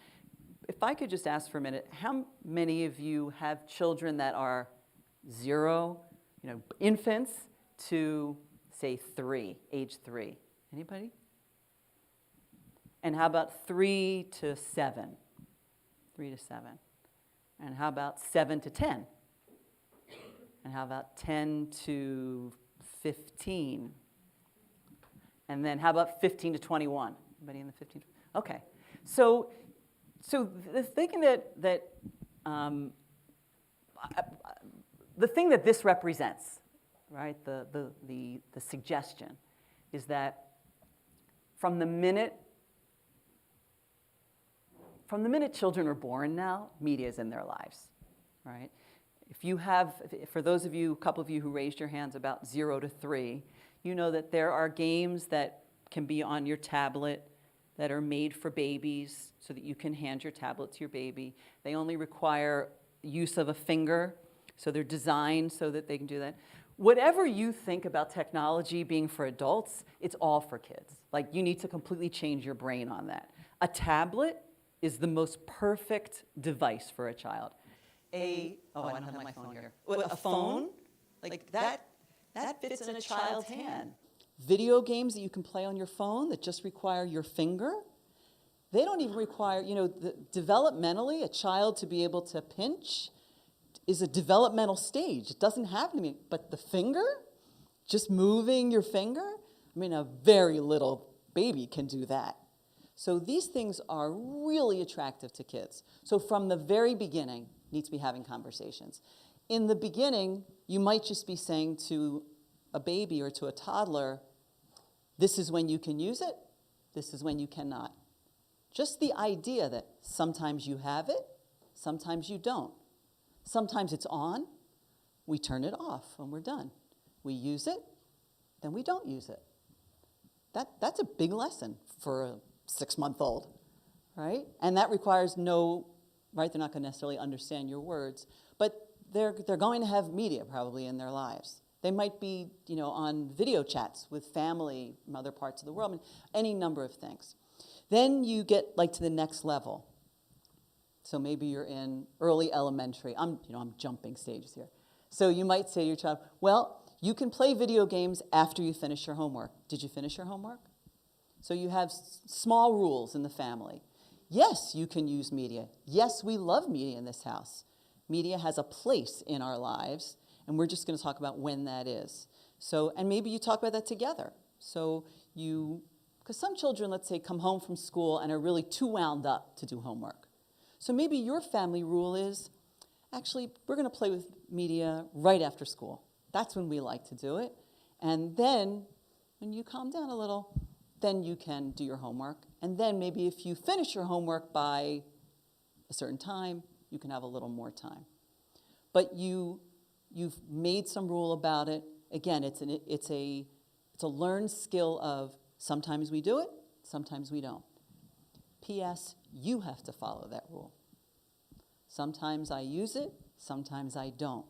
If I could just ask for a minute, how many of you have children that are 0, you know, infants to, say, 3, age 3? Anybody? And how about 3 to 7? 3 to 7. And how about 7 to 10? And how about 10 to 15? And then how about 15 to 21? Anybody in the 15? Okay. So the thing the thing that this represents, right, the suggestion is that from the minute children are born now, media is in their lives, right? If you have, for those of you, a couple of you who raised your hands about 0 to 3, you know that there are games that can be on your tablet that are made for babies so that you can hand your tablet to your baby. They only require use of a finger, so they're designed so that they can do that. Whatever you think about technology being for adults, it's all for kids. Like, you need to completely change your brain on that. A tablet is the most perfect device for a child. I don't have my phone here. A phone, like that fits in a child's hand. Video games that you can play on your phone that just require your finger, they don't even require, you know, developmentally, a child to be able to pinch is a developmental stage. It doesn't happen to me, but the finger, just moving your finger, I mean, a very little baby can do that. So these things are really attractive to kids. So from the very beginning, you need to be having conversations. In the beginning, you might just be saying to a baby or to a toddler, this is when you can use it, this is when you cannot. Just the idea that sometimes you have it, sometimes you don't. Sometimes it's on, we turn it off when we're done. We use it, then we don't use it. That's a big lesson for a 6-month-old, right? And that requires right, they're not going to necessarily understand your words, but they're going to have media probably in their lives. They might be, you know, on video chats with family from other parts of the world, I mean, any number of things. Then you get like to the next level. So maybe you're in early elementary. I'm jumping stages here. So you might say to your child, well, You can play video games after you finish your homework. Did you finish your homework? So you have small rules in the family. Yes, you can use media. Yes, we love media in this house. Media has a place in our lives, and we're just going to talk about when that is. So, and maybe you talk about that together. So because some children, let's say, come home from school and are really too wound up to do homework. So maybe your family rule is, actually, we're going to play with media right after school. That's when we like to do it. And then, when you calm down a little, then you can do your homework. And then maybe if you finish your homework by a certain time, you can have a little more time. But you've made some rule about it. Again, it's a learned skill of sometimes we do it, sometimes we don't. P.S. You have to follow that rule. Sometimes I use it, sometimes I don't.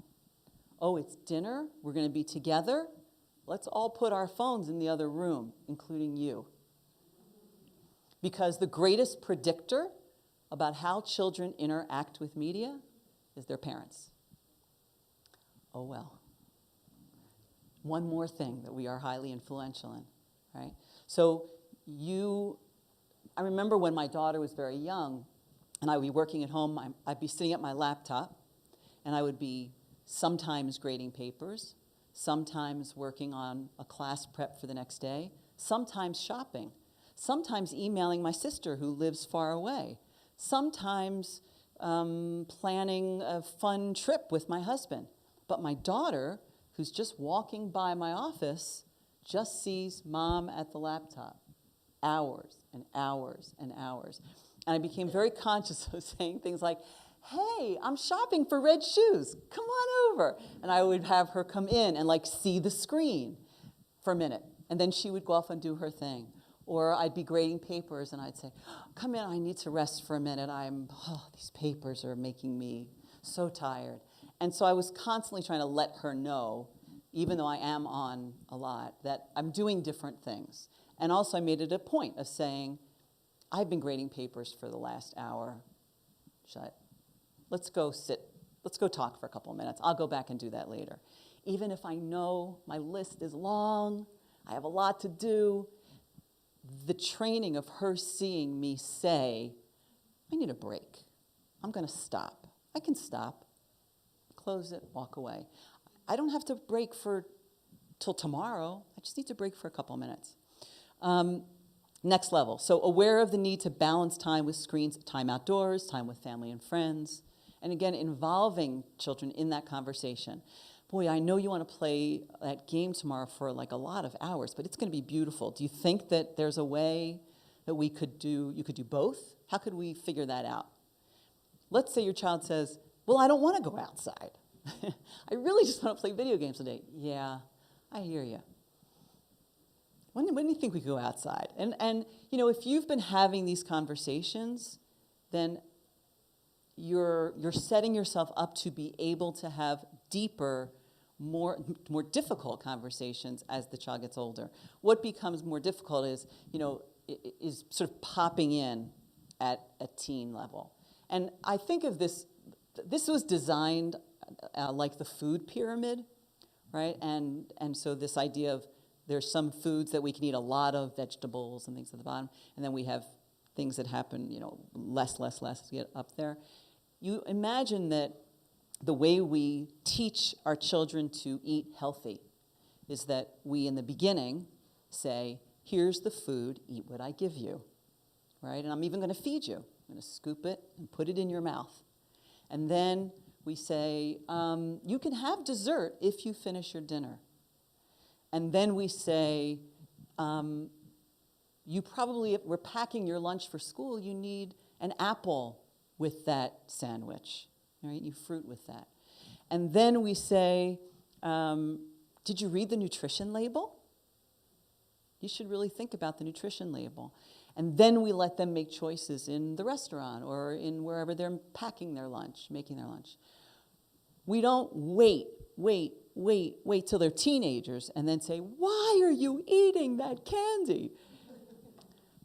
Oh, it's dinner, we're going to be together. Let's all put our phones in the other room, including you. Because the greatest predictor about how children interact with media is their parents. Oh well. One more thing that we are highly influential in, right? So I remember when my daughter was very young, and I would be working at home, I'd be sitting at my laptop, and I would be sometimes grading papers, sometimes working on a class prep for the next day, sometimes shopping, sometimes emailing my sister who lives far away, sometimes planning a fun trip with my husband. But my daughter, who's just walking by my office, just sees mom at the laptop, hours and hours and hours. And I became very conscious of saying things like, hey, I'm shopping for red shoes, come on over. And I would have her come in and see the screen for a minute. And then she would go off and do her thing. Or I'd be grading papers and I'd say, come in, I need to rest for a minute. These papers are making me so tired. And so I was constantly trying to let her know, even though I am on a lot, that I'm doing different things. And also I made it a point of saying, I've been grading papers for the last hour. Let's go talk for a couple of minutes. I'll go back and do that later. Even if I know my list is long, I have a lot to do, the training of her seeing me say, I need a break. I'm going to stop. I can stop, close it, walk away. I don't have to break till tomorrow. I just need to break for a couple of minutes. Next level. So aware of the need to balance time with screens, time outdoors, time with family and friends. And again, involving children in that conversation. Boy, I know you want to play that game tomorrow for a lot of hours, but it's going to be beautiful. Do you think that there's a way that you could do both? How could we figure that out? Let's say your child says, well, I don't want to go outside. I really just want to play video games today. Yeah, I hear you. When do you think we could go outside? And if you've been having these conversations, then you're setting yourself up to be able to have deeper, more difficult conversations as the child gets older. What becomes more difficult is sort of popping in at a teen level. And I think of this was designed like the food pyramid, right? And so this idea of there's some foods that we can eat a lot of, vegetables and things at the bottom, and then we have things that happen, less to get up there. You imagine that the way we teach our children to eat healthy is that we, in the beginning, say, here's the food, eat what I give you, right? And I'm even going to feed you. I'm going to scoop it and put it in your mouth. And then we say, you can have dessert if you finish your dinner. And then we say, if we're packing your lunch for school, you need an apple with that sandwich, right? You fruit with that. And then we say, did you read the nutrition label? You should really think about the nutrition label. And then we let them make choices in the restaurant or in wherever they're packing their lunch, making their lunch. We don't wait till they're teenagers and then say, why are you eating that candy?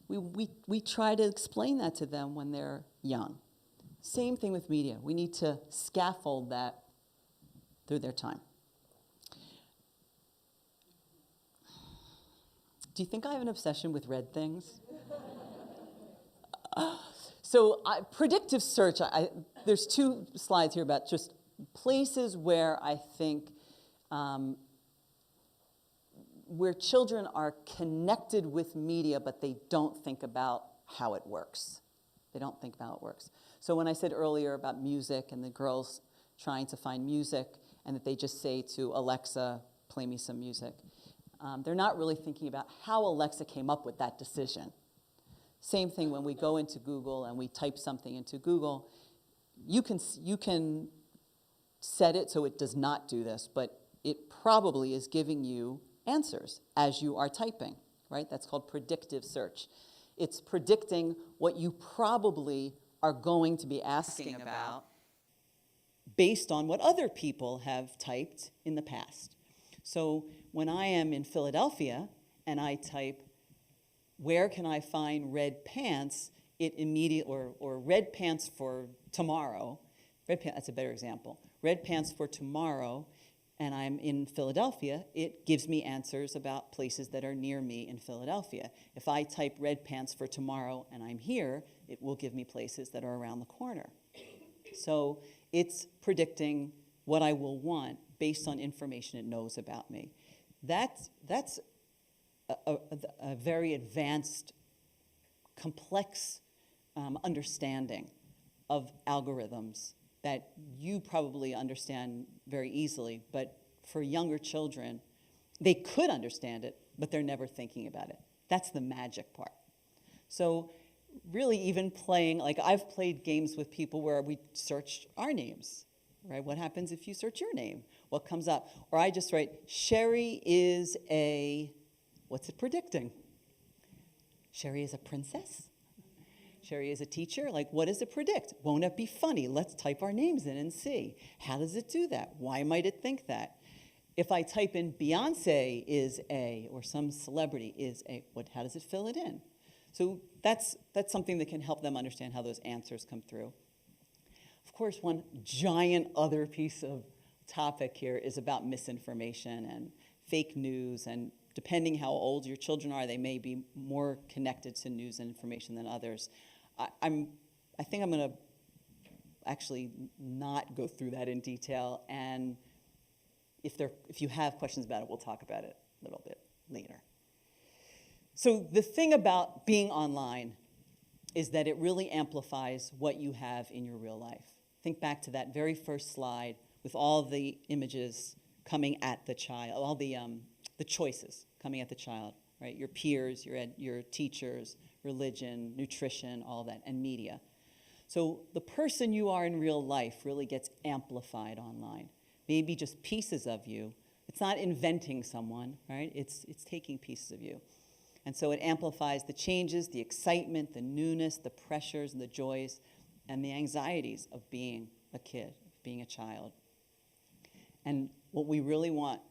We try to explain that to them when they're young. Same thing with media. We need to scaffold that through their time. Do you think I have an obsession with red things? So predictive search, there's 2 slides here about just places where I think where children are connected with media, but they don't think about how it works. They don't think about how it works. So when I said earlier about music and the girls trying to find music and that they just say to Alexa, play me some music, they're not really thinking about how Alexa came up with that decision. Same thing when we go into Google and we type something into Google, you can set it so it does not do this, but it probably is giving you answers as you are typing, right? That's called predictive search. It's predicting what you probably are going to be asking about based on what other people have typed in the past. So when I am in Philadelphia and I type, where can I find red pants, it immediately, or red pants for tomorrow, that's a better example. Red pants for tomorrow, and I'm in Philadelphia, it gives me answers about places that are near me in Philadelphia. If I type red pants for tomorrow and I'm here, it will give me places that are around the corner. So it's predicting what I will want based on information it knows about me. That's a very advanced, complex understanding of algorithms that you probably understand very easily, but for younger children, they could understand it, but they're never thinking about it. That's the magic part. So really even playing, like I've played games with people where we search our names, right? What happens if you search your name? What comes up? Or I just write, Sherri is a, what's it predicting? Sherri is a princess? Sherri is a teacher? Like, what does it predict? Won't it be funny? Let's type our names in and see. How does it do that? Why might it think that? If I type in Beyonce is a, or some celebrity is a, how does it fill it in? So that's something that can help them understand how those answers come through. Of course, one giant other piece of topic here is about misinformation and fake news, and depending how old your children are, they may be more connected to news and information than others. I think I'm going to actually not go through that in detail, and if you have questions about it, we'll talk about it a little bit later. So the thing about being online is that it really amplifies what you have in your real life. Think back to that very first slide with all the images coming at the child, all the choices coming at the child, right? Your peers, your teachers, religion, nutrition, all that, and media. So the person you are in real life really gets amplified online. Maybe just pieces of you. It's not inventing someone, right? It's taking pieces of you. And so it amplifies the changes, the excitement, the newness, the pressures, and the joys, and the anxieties of being a kid, of being a child. And what we really want,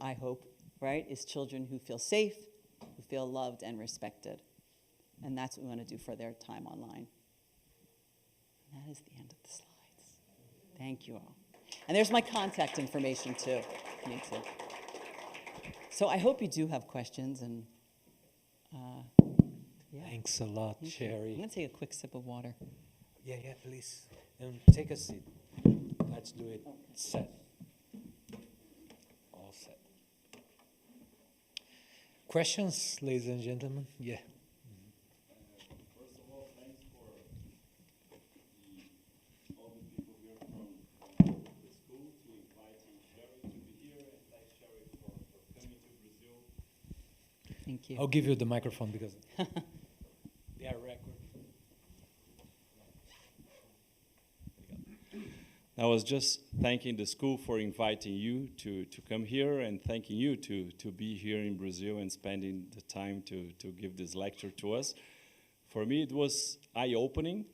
I hope, right, is children who feel safe, who feel loved and respected. And that's what we want to do for their time online. And that is the end of the slides. Thank you all. And there's my contact information too. Me too. So I hope you do have questions, and yeah. Thanks a lot, Sherri. I'm going to take a quick sip of water. Yeah, please. Take a seat. Let's do it. Set. All set. Questions, ladies and gentlemen? Yeah. First of all, thanks for all the people here from the school to inviting Sherri to be here, and thanks Sherri for coming to Brazil. Thank you. I'll give you the microphone because they are recording. I was just thanking the school for inviting you to come here, and thanking you to be here in Brazil and spending the time to give this lecture to us. For me, it was eye-opening.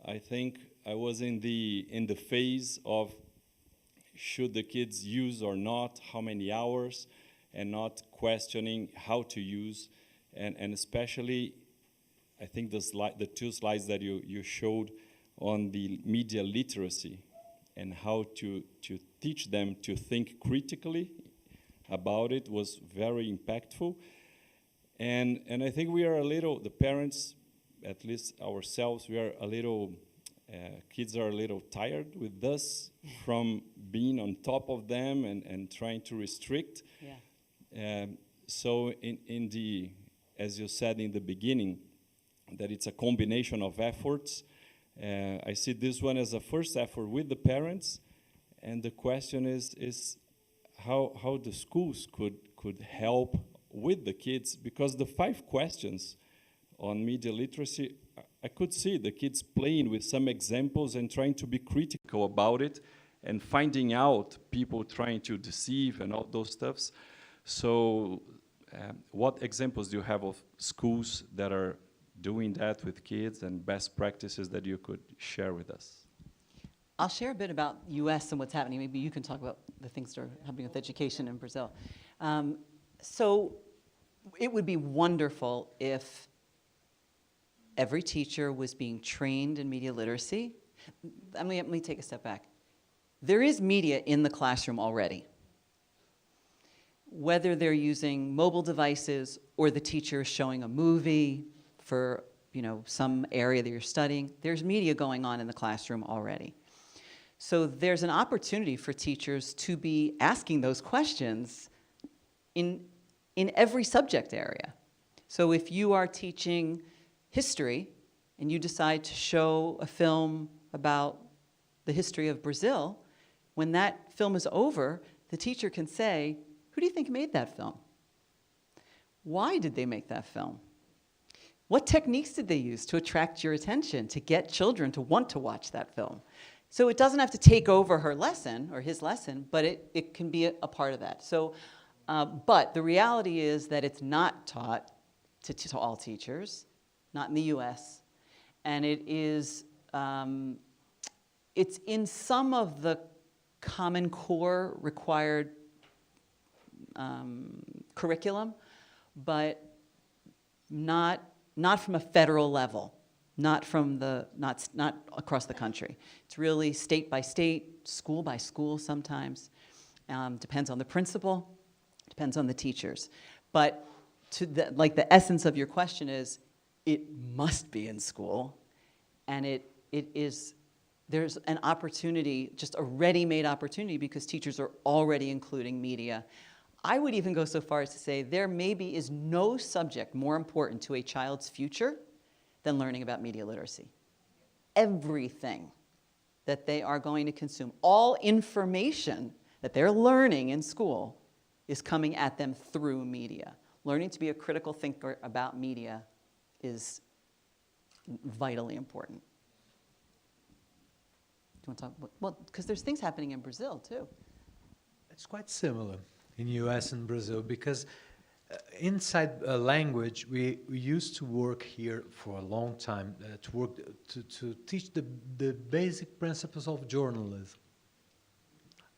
I think I was in the phase of should the kids use or not, how many hours, and not questioning how to use, and especially, I think the 2 slides that you showed on the media literacy, and how to teach them to think critically about it was very impactful. And I think we are a little, the parents, at least ourselves, we are a little, kids are a little tired with us from being on top of them and trying to restrict. Yeah. So in the, as you said in the beginning, that it's a combination of efforts. I see this one as a first effort with the parents, and the question is how the schools could help with the kids, because the 5 questions on media literacy, I could see the kids playing with some examples and trying to be critical about it and finding out people trying to deceive and all those stuffs. So what examples do you have of schools that are doing that with kids and best practices that you could share with us? I'll share a bit about U.S. and what's happening. Maybe you can talk about the things that are happening with education in Brazil. So it would be wonderful if every teacher was being trained in media literacy. Let me take a step back. There is media in the classroom already. Whether they're using mobile devices or the teacher is showing a movie for some area that you're studying, there's media going on in the classroom already. So there's an opportunity for teachers to be asking those questions in every subject area. So if you are teaching history and you decide to show a film about the history of Brazil, when that film is over, the teacher can say, who do you think made that film? Why did they make that film? What techniques did they use to attract your attention, to get children to want to watch that film? So it doesn't have to take over her lesson or his lesson, but it can be a part of that. So, but the reality is that it's not taught to all teachers, not in the US, and it is, it's in some of the Common Core required curriculum, but not from a federal level, not across the country. It's really state by state, school by school sometimes. Depends on the principal, depends on the teachers. But the essence of your question is, it must be in school, and there's an opportunity, just a ready-made opportunity, because teachers are already including media. I would even go so far as to say there maybe is no subject more important to a child's future than learning about media literacy. Everything that they are going to consume, all information that they're learning in school is coming at them through media. Learning to be a critical thinker about media is vitally important. Do you want to talk? Well, because there's things happening in Brazil too. It's quite similar in US and Brazil, because inside language, we used to work here for a long time to teach the basic principles of journalism.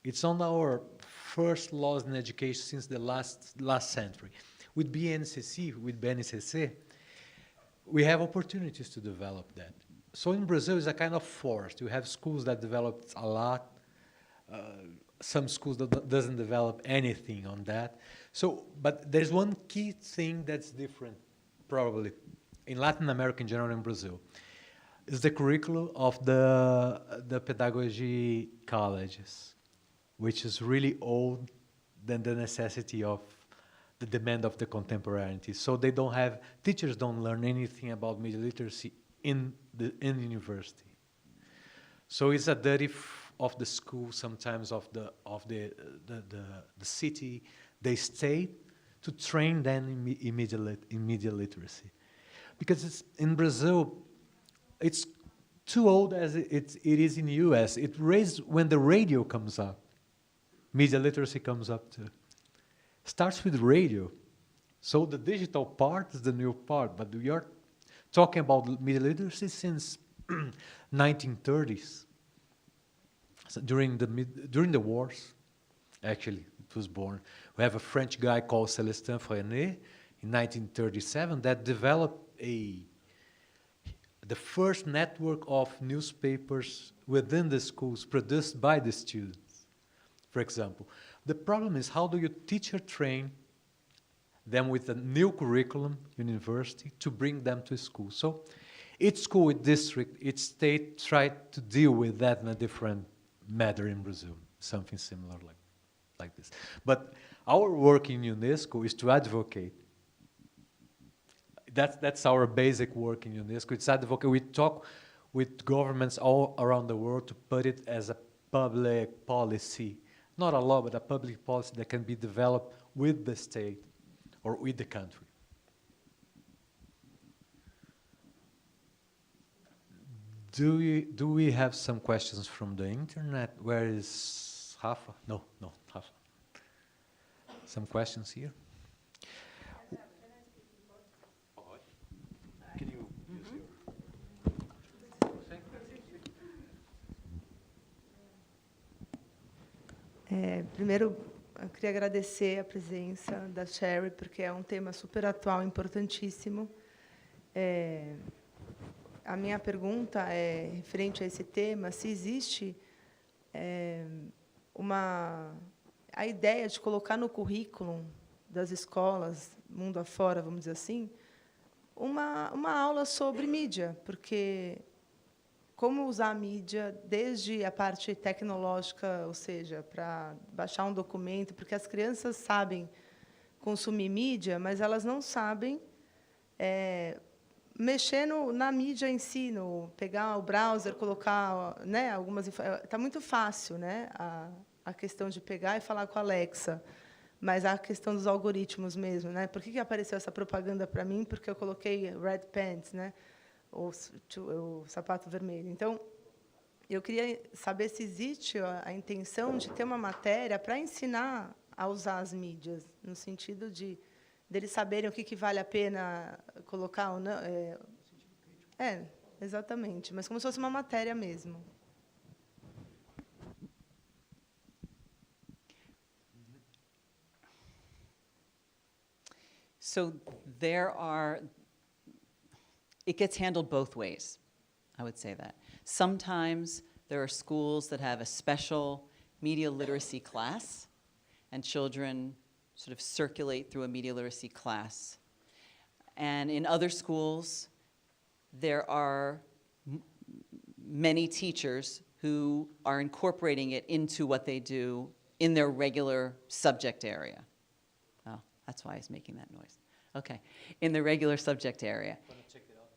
It's on our first laws in education since the last century. With BNCC, we have opportunities to develop that. So in Brazil, it's a kind of forest. You have schools that developed a lot, some schools that doesn't develop anything on that. So, but there's one key thing that's different, probably, in Latin America in general, in Brazil, is the curriculum of the pedagogy colleges, which is really old than the necessity of the demand of the contemporaneity. So they don't have, teachers don't learn anything about media literacy in university. So it's a duty of the school, sometimes of the city, the state, to train them in media literacy. Because it's, in Brazil, it's too old as it is in the US. It raised when the radio comes up. Media literacy comes up too. Starts with radio. So the digital part is the new part, but we are talking about media literacy since 1930s. So during the wars, actually, it was born. We have a French guy called Célestin Freinet in 1937 that developed the first network of newspapers within the schools produced by the students, for example. The problem is, how do you teacher train them with a new curriculum, university, to bring them to school. So each school, each district, each state tried to deal with that in a different manner in Brazil, something similar like this. But our work in UNESCO is to advocate. That's our basic work in UNESCO. It's advocate. We talk with governments all around the world to put it as a public policy, not a law, but a public policy that can be developed with the state or with the country. Do we have some questions from the internet? Where is Rafa? No, Rafa. Some questions here? Can you use your... Primeiro, eu queria agradecer a presença da Sherri, porque é um tema super atual, importantíssimo. A minha pergunta é referente a esse tema, se existe a ideia de colocar no currículo das escolas, mundo afora, vamos dizer assim, uma aula sobre mídia, porque como usar a mídia desde a parte tecnológica, ou seja, para baixar um documento, porque as crianças sabem consumir mídia, mas elas não sabem mexer na mídia em si, pegar o browser, colocar, né, algumas... Está muito fácil, né, a questão de pegar e falar com a Alexa, mas a questão dos algoritmos mesmo, né? Por que apareceu essa propaganda para mim? Porque eu coloquei red pants, né? O sapato vermelho. Então, eu queria saber se existe a intenção de ter uma matéria para ensinar a usar as mídias, no sentido de deles saberem o que vale a pena colocar ou não. Exatamente, mas como se fosse uma matéria mesmo. So it gets handled both ways, I would say that. Sometimes there are schools that have a special media literacy class, and children sort of circulate through a media literacy class. And in other schools, there are many teachers who are incorporating it into what they do in their regular subject area. Oh, that's why I was making that noise. Okay, in the regular subject area. Want to check it out?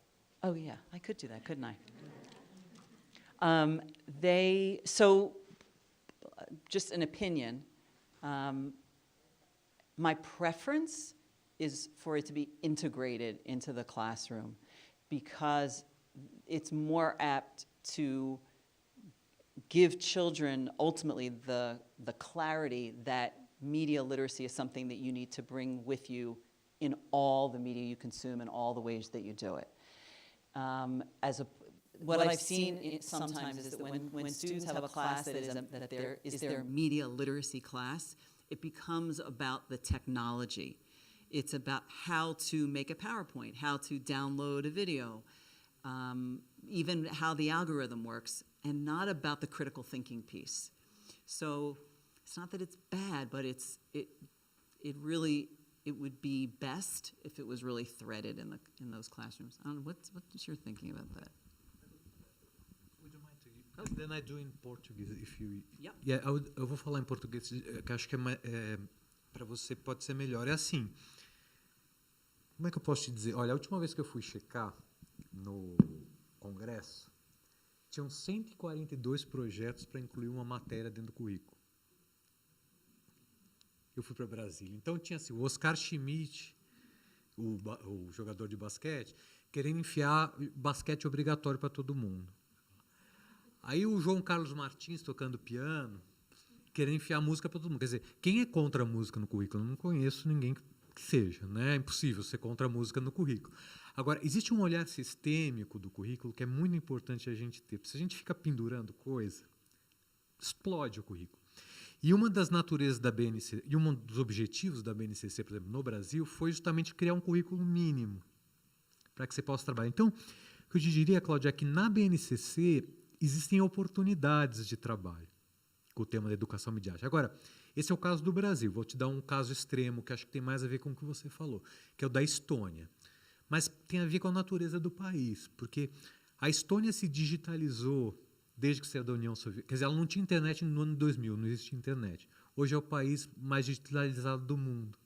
Oh, yeah, I could do that, couldn't I? Just an opinion, my preference is for it to be integrated into the classroom because it's more apt to give children ultimately the clarity that media literacy is something that you need to bring with you in all the media you consume and all the ways that you do it. What I've seen sometimes is that when students have a class that is their media literacy class, it becomes about the technology. It's about how to make a PowerPoint, how to download a video, even how the algorithm works, and not about the critical thinking piece. So it's not that it's bad, but it would be best if it was really threaded in those classrooms. I don't know, what's your thinking about that? Would you mind to... Then I do in Portuguese, if you... Yep. Yeah, eu vou falar em português, que acho que para você pode ser melhor. É assim, como é que eu posso te dizer? Olha, a última vez que eu fui checar no congresso, tinham 142 projetos para incluir uma matéria dentro do currículo. Eu fui para Brasília. Então, tinha assim, o Oscar Schmidt, o jogador de basquete, querendo enfiar basquete obrigatório para todo mundo. Aí o João Carlos Martins, tocando piano, querendo enfiar música para todo mundo. Quer dizer, quem é contra a música no currículo? Eu não conheço ninguém que seja, né? É impossível ser contra a música no currículo. Agora, existe um olhar sistêmico do currículo que é muito importante a gente ter. Porque se a gente fica pendurando coisa, explode o currículo. E uma das naturezas da BNCC, e um dos objetivos da BNCC, por exemplo, no Brasil, foi justamente criar um currículo mínimo para que você possa trabalhar. Então, o que eu te diria, Cláudia, é que na BNCC existem oportunidades de trabalho com o tema da educação midiática. Agora, Esse é o caso do Brasil. Vou te dar um caso extremo, que acho que tem mais a ver com o que você falou, que é o da Estônia. Mas tem a ver com a natureza do país, porque a Estônia se digitalizou desde que saiu da União Soviética. Quer dizer, ela não tinha internet no ano 2000, não existia internet. Hoje é o país mais digitalizado do mundo.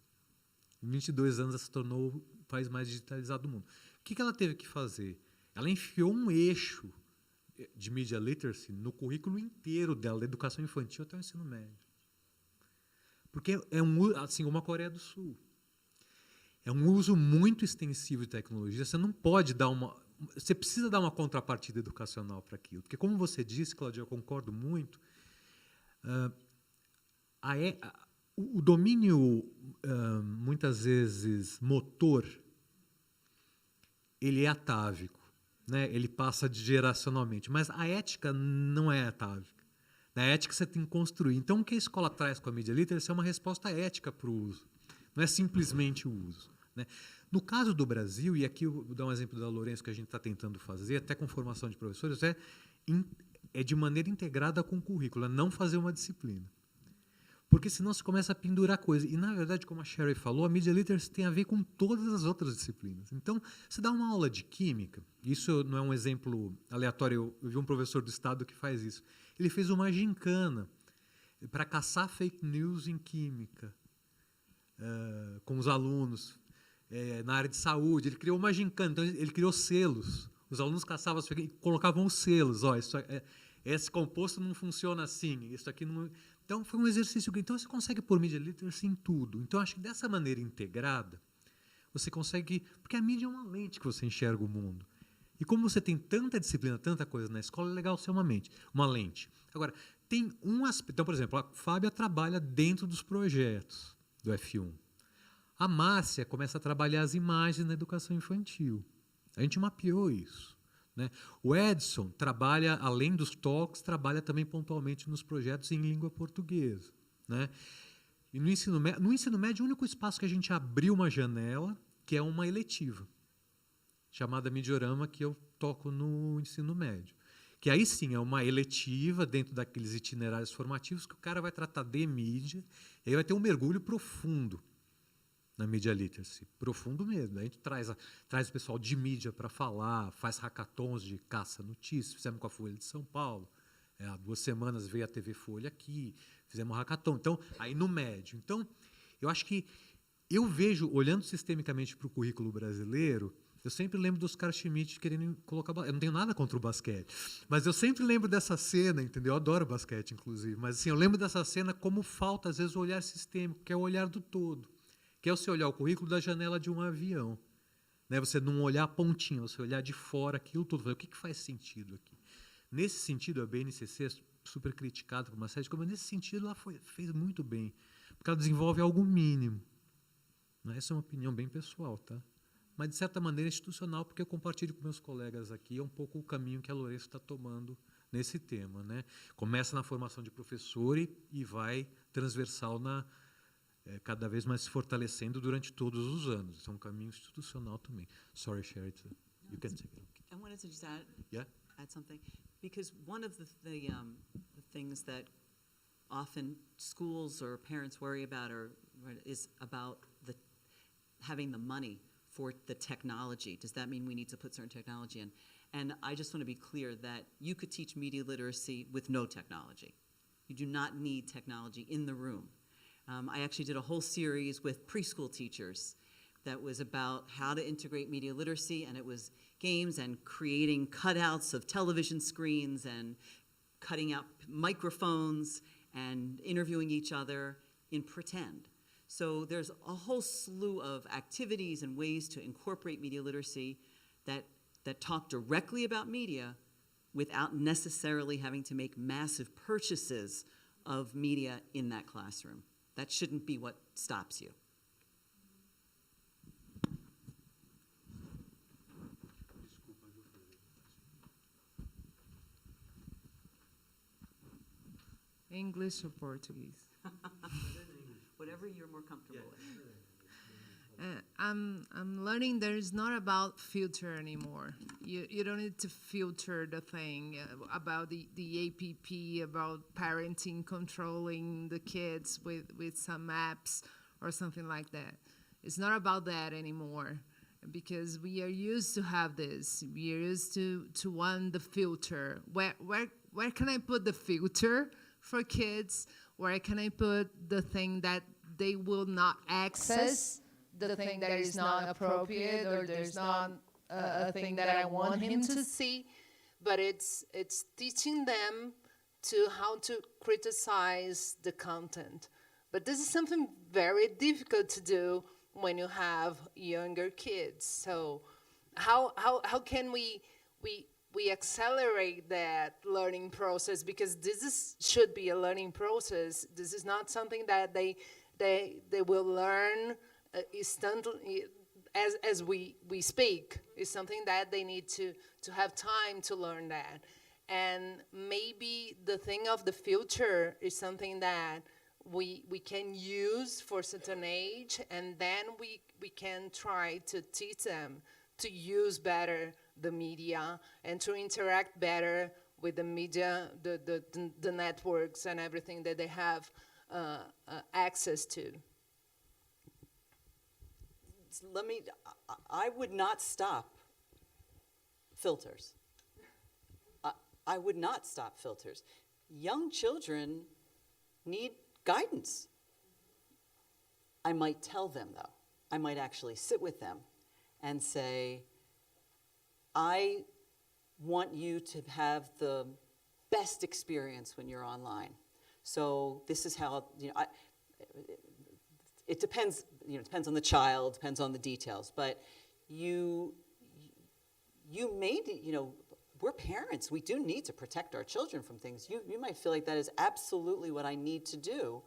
Em 22 anos, ela se tornou o país mais digitalizado do mundo. O que ela teve que fazer? Ela enfiou um eixo de media literacy no currículo inteiro dela, da educação infantil até o ensino médio. Porque é assim, como a Coreia do Sul. É um uso muito extensivo de tecnologia. Você não pode dar você precisa dar uma contrapartida educacional para aquilo. Porque, como você disse, Cláudia, eu concordo muito, o domínio, muitas vezes, motor, ele é atávico, né? Ele passa geracionalmente. Mas a ética não é atávica. Na ética, você tem que construir. Então, o que a escola traz com a Media Literacy é uma resposta ética para o uso. Não é simplesmente o uso, né? No caso do Brasil, e aqui eu vou dar um exemplo da Lourenço que a gente está tentando fazer, até com formação de professores, é de maneira integrada com o currículo, é não fazer uma disciplina. Porque senão você começa a pendurar coisas. E, na verdade, como a Sherri falou, a Media Literacy tem a ver com todas as outras disciplinas. Então, você dá uma aula de química, isso não é um exemplo aleatório, eu vi um professor do Estado que faz isso. Ele fez uma gincana para caçar fake news em química, com os alunos. Na área de saúde, ele criou uma gincana, então ele criou selos. Os alunos caçavam e colocavam os selos. Esse composto não funciona assim, isso aqui não... Então, foi um exercício. Então, você consegue pôr Media Literacy em tudo. Então, acho que dessa maneira integrada, você consegue... Porque a mídia é uma lente que você enxerga o mundo. E como você tem tanta disciplina, tanta coisa na escola, é legal ser uma lente. Agora, tem um aspecto... Então, por exemplo, a Fábia trabalha dentro dos projetos do F1. A Márcia começa a trabalhar as imagens na educação infantil. A gente mapeou isso, né? O Edson trabalha, além dos talks, trabalha também pontualmente nos projetos em língua portuguesa, né? E no ensino médio, o único espaço que a gente abriu uma janela, que é uma eletiva, chamada Midiorama, que eu toco no ensino médio. Que aí sim é uma eletiva dentro daqueles itinerários formativos que o cara vai tratar de mídia, e aí vai ter um mergulho profundo na Media Literacy, profundo mesmo. A gente traz o pessoal de mídia para falar, faz hackathons de caça-notícias, fizemos com a Folha de São Paulo, há 2 semanas veio a TV Folha aqui, fizemos um hackathon. Então, aí no médio. Então, eu acho que eu vejo, olhando sistemicamente para o currículo brasileiro, eu sempre lembro dos Oscar Schmidt querendo colocar... Eu não tenho nada contra o basquete, mas eu sempre lembro dessa cena, entendeu? Eu adoro basquete, inclusive, mas assim, eu lembro dessa cena como falta, às vezes, o olhar sistêmico, que é o olhar do todo. Que é você olhar o currículo da janela de um avião. Né? Você não olhar a pontinha, você olhar de fora aquilo tudo. O que faz sentido aqui? Nesse sentido, a BNCC é super criticada por uma série de coisas, mas nesse sentido ela fez muito bem, porque ela desenvolve algo mínimo. Né? Essa é uma opinião bem pessoal, tá? Mas, de certa maneira, institucional, porque eu compartilho com meus colegas aqui, é um pouco o caminho que a Lourenço está tomando nesse tema. Né? Começa na formação de professor e vai transversal cada vez mais se fortalecendo durante todos os anos. É um caminho institucional também. Sorry, Sherri, you can take it. I wanted to just add something, because one of the things that often schools or parents worry about is about having the money for the technology. Does that mean we need to put certain technology in? And I just want to be clear that you could teach media literacy with no technology. You do not need technology in the room. I actually did a whole series with preschool teachers that was about how to integrate media literacy, and it was games and creating cutouts of television screens and cutting out microphones and interviewing each other in pretend. So there's a whole slew of activities and ways to incorporate media literacy that talk directly about media without necessarily having to make massive purchases of media in that classroom. That shouldn't be what stops you. English or Portuguese? Whatever you're more comfortable with. I'm learning that it's not about filter anymore. You don't need to filter the thing about the APP, about parenting, controlling the kids with some apps or something like that. It's not about that anymore, because we are used to have this. We are used to want the filter. Where can I put the filter for kids? Where can I put the thing that they will not access? The thing that is not appropriate, or there's not a thing that I want him to see, but it's teaching them to how to criticize the content. But this is something very difficult to do when you have younger kids. So how can we accelerate that learning process? Because should be a learning process. This is not something that they will learn instantly as we speak. Is something that they need to have time to learn that. And maybe the thing of the future is something that we can use for a certain age, and then we can try to teach them to use better the media and to interact better with the media, the networks and everything that they have access to. I would not stop filters. I would not stop filters. Young children need guidance. I might tell them, though. I might actually sit with them and say, I want you to have the best experience when you're online. So this is how, it depends, it depends on the child, depends on the details, but you made, we're parents. We do need to protect our children from things. You might feel like that is absolutely what I need to do,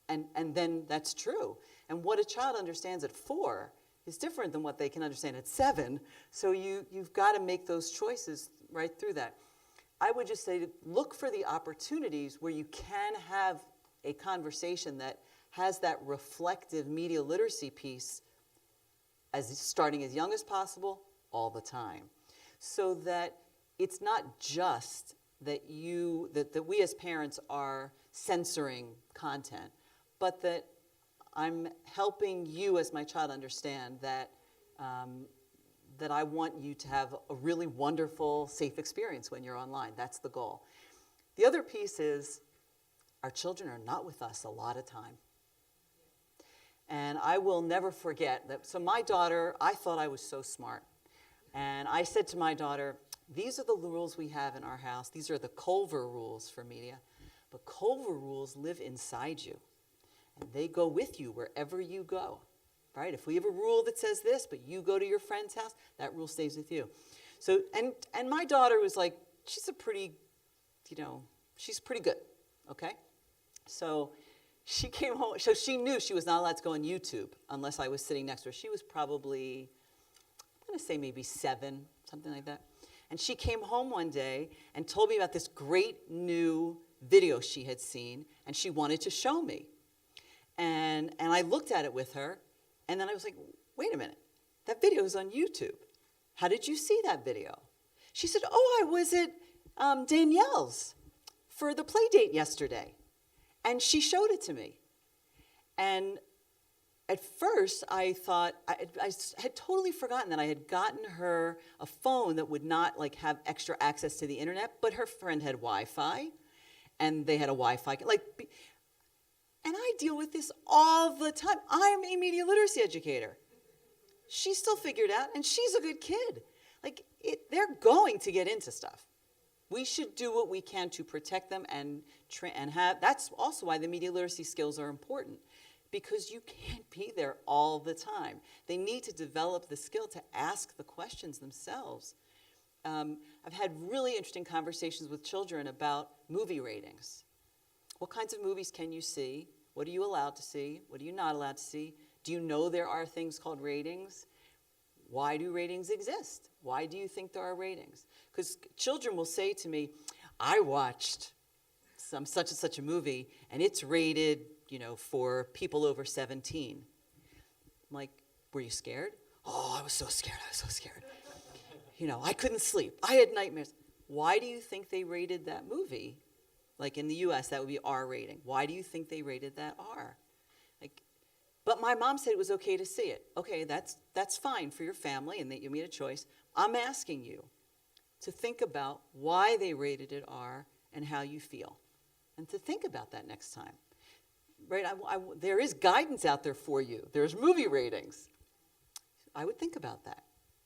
and then that's true. And what a child understands at 4 is different than what they can understand at 7, so you've got to make those choices right through that. I would just say, look for the opportunities where you can have a conversation that has that reflective media literacy piece starting as young as possible all the time, so that it's not just that that we as parents are censoring content, but that I'm helping you as my child understand that that I want you to have a really wonderful, safe experience when you're online. That's the goal. The other piece is our children are not with us a lot of time. And I will never forget that. So my daughter, I thought I was so smart. And I said to my daughter, these are the rules we have in our house. These are the Culver rules for media. But Culver rules live inside you. And they go with you wherever you go. Right? If we have a rule that says this, but you go to your friend's house, that rule stays with you. So, and my daughter was like, she's pretty good, okay? So she came home, so she knew she was not allowed to go on YouTube unless I was sitting next to her. She was probably, I'm going to say maybe 7, something like that. And she came home one day and told me about this great new video she had seen, and she wanted to show me. And I looked at it with her, and then I was like, wait a minute, that video is on YouTube. How did you see that video? She said, I was at Danielle's for the play date yesterday. And she showed it to me. And at first, I thought, I had totally forgotten that I had gotten her a phone that would not have extra access to the internet, but her friend had Wi-Fi, and they had a Wi-Fi, and I deal with this all the time. I'm a media literacy educator. She still figured out, and she's a good kid. They're going to get into stuff. We should do what we can to protect them and have. That's also why the media literacy skills are important, because you can't be there all the time. They need to develop the skill to ask the questions themselves. I've had really interesting conversations with children about movie ratings. What kinds of movies can you see? What are you allowed to see? What are you not allowed to see? Do you know there are things called ratings? Why do ratings exist? Why do you think there are ratings? Because children will say to me, I watched some such and such a movie, and it's rated, for people over 17. I'm like, Were you scared? Oh, I was so scared. I couldn't sleep. I had nightmares. Why do you think they rated that movie? Like in the US, that would be R rating. Why do you think they rated that R? But my mom said it was okay to see it. Okay, that's fine for your family and that you made a choice. I'm asking you to think about why they rated it R and how you feel. And to think about that next time. Right? There is guidance out there for you. There's movie ratings. I would think about that.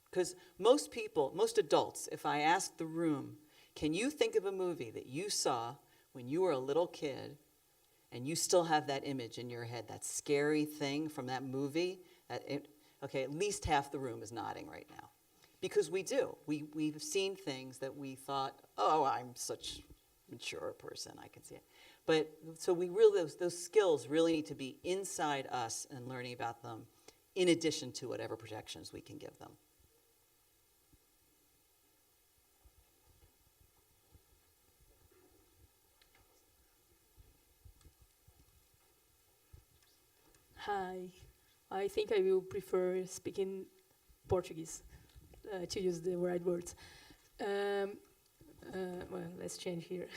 Because most people, most adults, if I ask the room, can you think of a movie that you saw when you were a little kid and you still have that image in your head, that scary thing from that movie? Okay, at least half the room is nodding right now. Because we do. We've seen things that we thought, oh, I'm such a mature person, I can see it. But so those skills really need to be inside us and learning about them in addition to whatever projections we can give them. Hi, I think I will prefer speaking Portuguese to use the right words. Well, let's change here.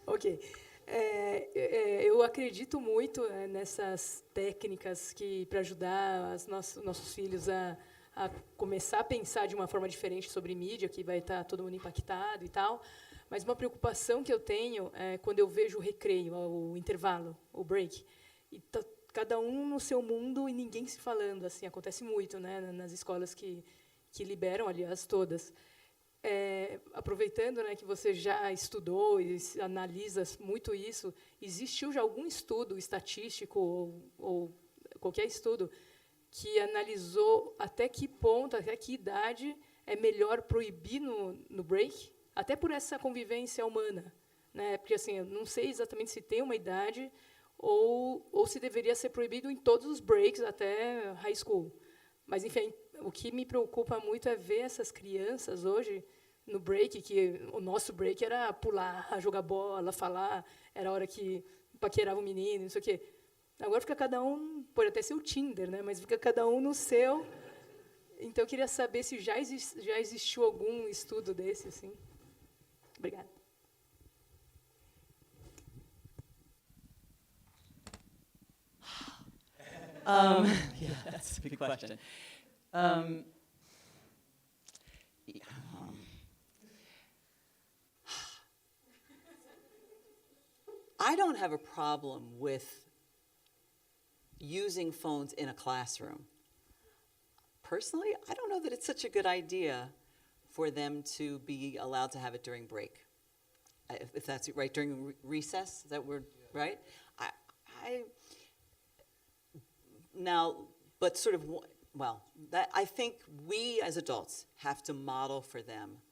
Ok. Eu acredito muito nessas técnicas que para ajudar nossos filhos a começar a pensar de uma forma diferente sobre mídia, que vai estar todo mundo impactado e tal. Mas uma preocupação que eu tenho é quando eu vejo o recreio, o intervalo, o break, e tá cada um no seu mundo e ninguém se falando. Assim, acontece muito, né, nas escolas que liberam, aliás, todas. Aproveitando, né, que você já estudou e analisa muito isso, existiu já algum estudo estatístico ou qualquer estudo que analisou até que ponto, até que idade é melhor proibir no break? Até por essa convivência humana, né? Porque assim, eu não sei exatamente se tem uma idade ou se deveria ser proibido em todos os breaks até high school. Mas, enfim, o que me preocupa muito é ver essas crianças hoje no break, que o nosso break era pular, jogar bola, falar, era a hora que paquerava o menino, não sei o quê. Agora fica cada um, pode até ser o Tinder, né? Mas fica cada um no seu. Então, eu queria saber se já existiu algum estudo desse, assim. Obrigada. Yeah, that's a big question. I don't have a problem with using phones in a classroom. Personally, I don't know that it's such a good idea for them to be allowed to have it during break. If that's right, during recess, is that word, right? But sort of, I think we as adults have to model for them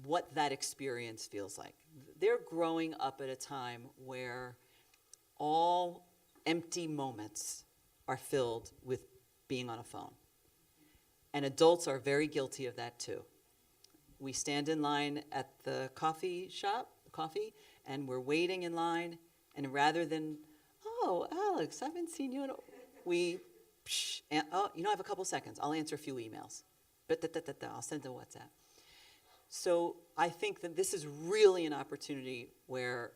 what that experience feels like. They're growing up at a time where all empty moments are filled with being on a phone. And adults are very guilty of that too. We stand in line at the coffee shop, and we're waiting in line, and rather than, oh, Alex, I haven't seen you in I have a couple seconds. I'll answer a few emails. I'll send a WhatsApp. So I think that this is really an opportunity where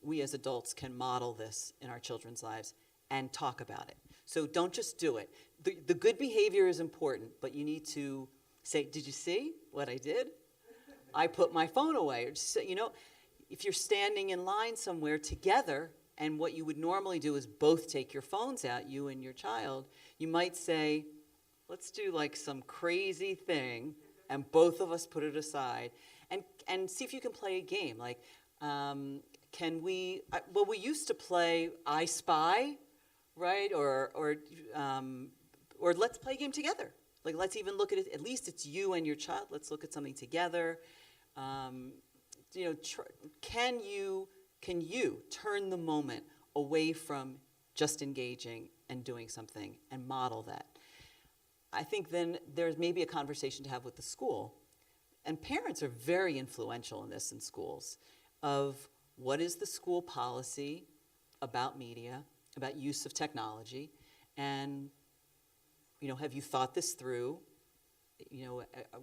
we as adults can model this in our children's lives and talk about it. So don't just do it. The good behavior is important, but you need to say, did you see what I did? I put my phone away. Or just, if you're standing in line somewhere together, and what you would normally do is both take your phones out, you and your child, you might say, let's do like some crazy thing, and both of us put it aside, and see if you can play a game. Like, we used to play I Spy, right? Or let's play a game together. Like, let's even look at it, at least it's you and your child, let's look at something together. Can you turn the moment away from just engaging and doing something and model that? I think then there's maybe a conversation to have with the school. And parents are very influential in this in schools, of what is the school policy about media? about use of technology, and, you know, have you thought this through? You know,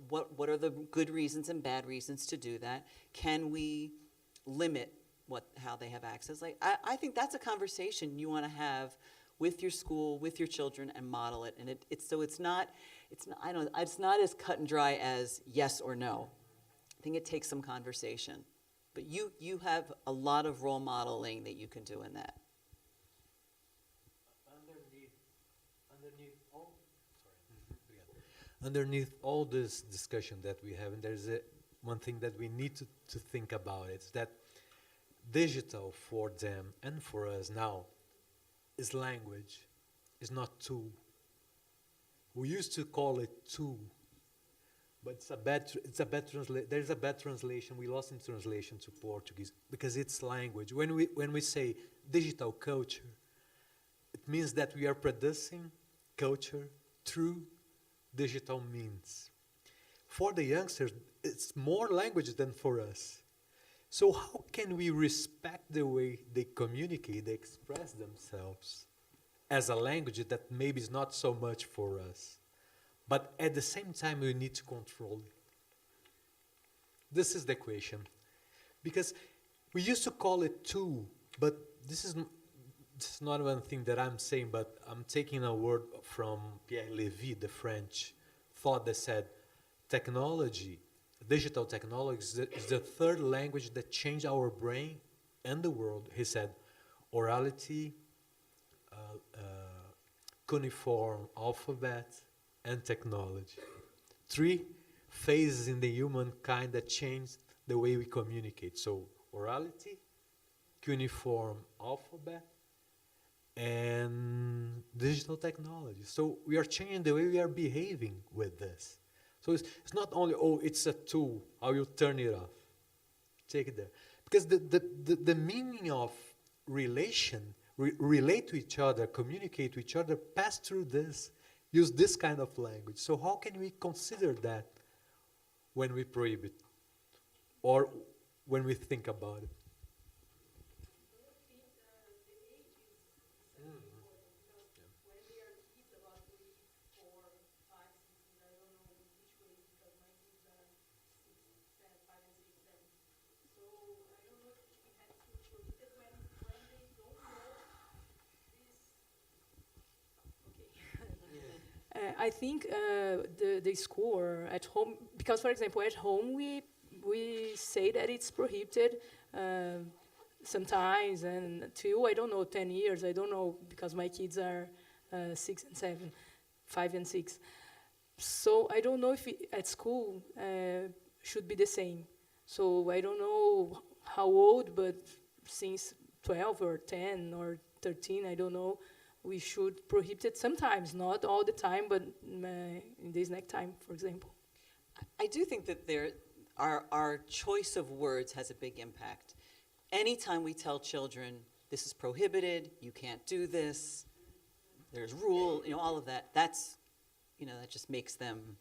what are the good reasons and bad reasons to do that? Can we limit how they have access? Like, I think that's a conversation you want to have with your school, with your children, and model it. And it's not as cut and dry as yes or no. I think it takes some conversation. But you have a lot of role modeling that you can do in that. Underneath all this discussion that we have, and there's one thing that we need to think about, it's that digital for them and for us now is language, is not tool. We used to call it tool, but there's a bad translation. We lost in translation to Portuguese because it's language. When we say digital culture, it means that we are producing culture through digital means. For the youngsters, it's more language than for us. So how can we respect the way they communicate, they express themselves as a language that maybe is not so much for us, but at the same time we need to control it? This is the equation. Because we used to call it tool, but this is not one thing that I'm saying, but I'm taking a word from Pierre Lévy, the French thought, that said, technology, digital technology is the third language that changed our brain and the world. He said, orality, cuneiform alphabet, and technology. 3 phases in the humankind that changed the way we communicate. So orality, cuneiform alphabet, and digital technology. So we are changing the way we are behaving with this. So it's not only, oh, it's a tool, how you turn it off. Take it there. Because the meaning of relate to each other, communicate to each other, pass through this, use this kind of language. So how can we consider that when we prohibit or when we think about it? I think the school or at home, because for example at home we say that it's prohibited sometimes, and till, I don't know, 10 years, I don't know, because my kids are 6 and 7, 5 and 6. So I don't know if at school should be the same. So I don't know how old, but since 12 or 10 or 13, I don't know, we should prohibit it sometimes, not all the time, but in the snack time, for example. I do think that our choice of words has a big impact. Anytime we tell children, this is prohibited, you can't do this, there's rule, all of that, that just makes them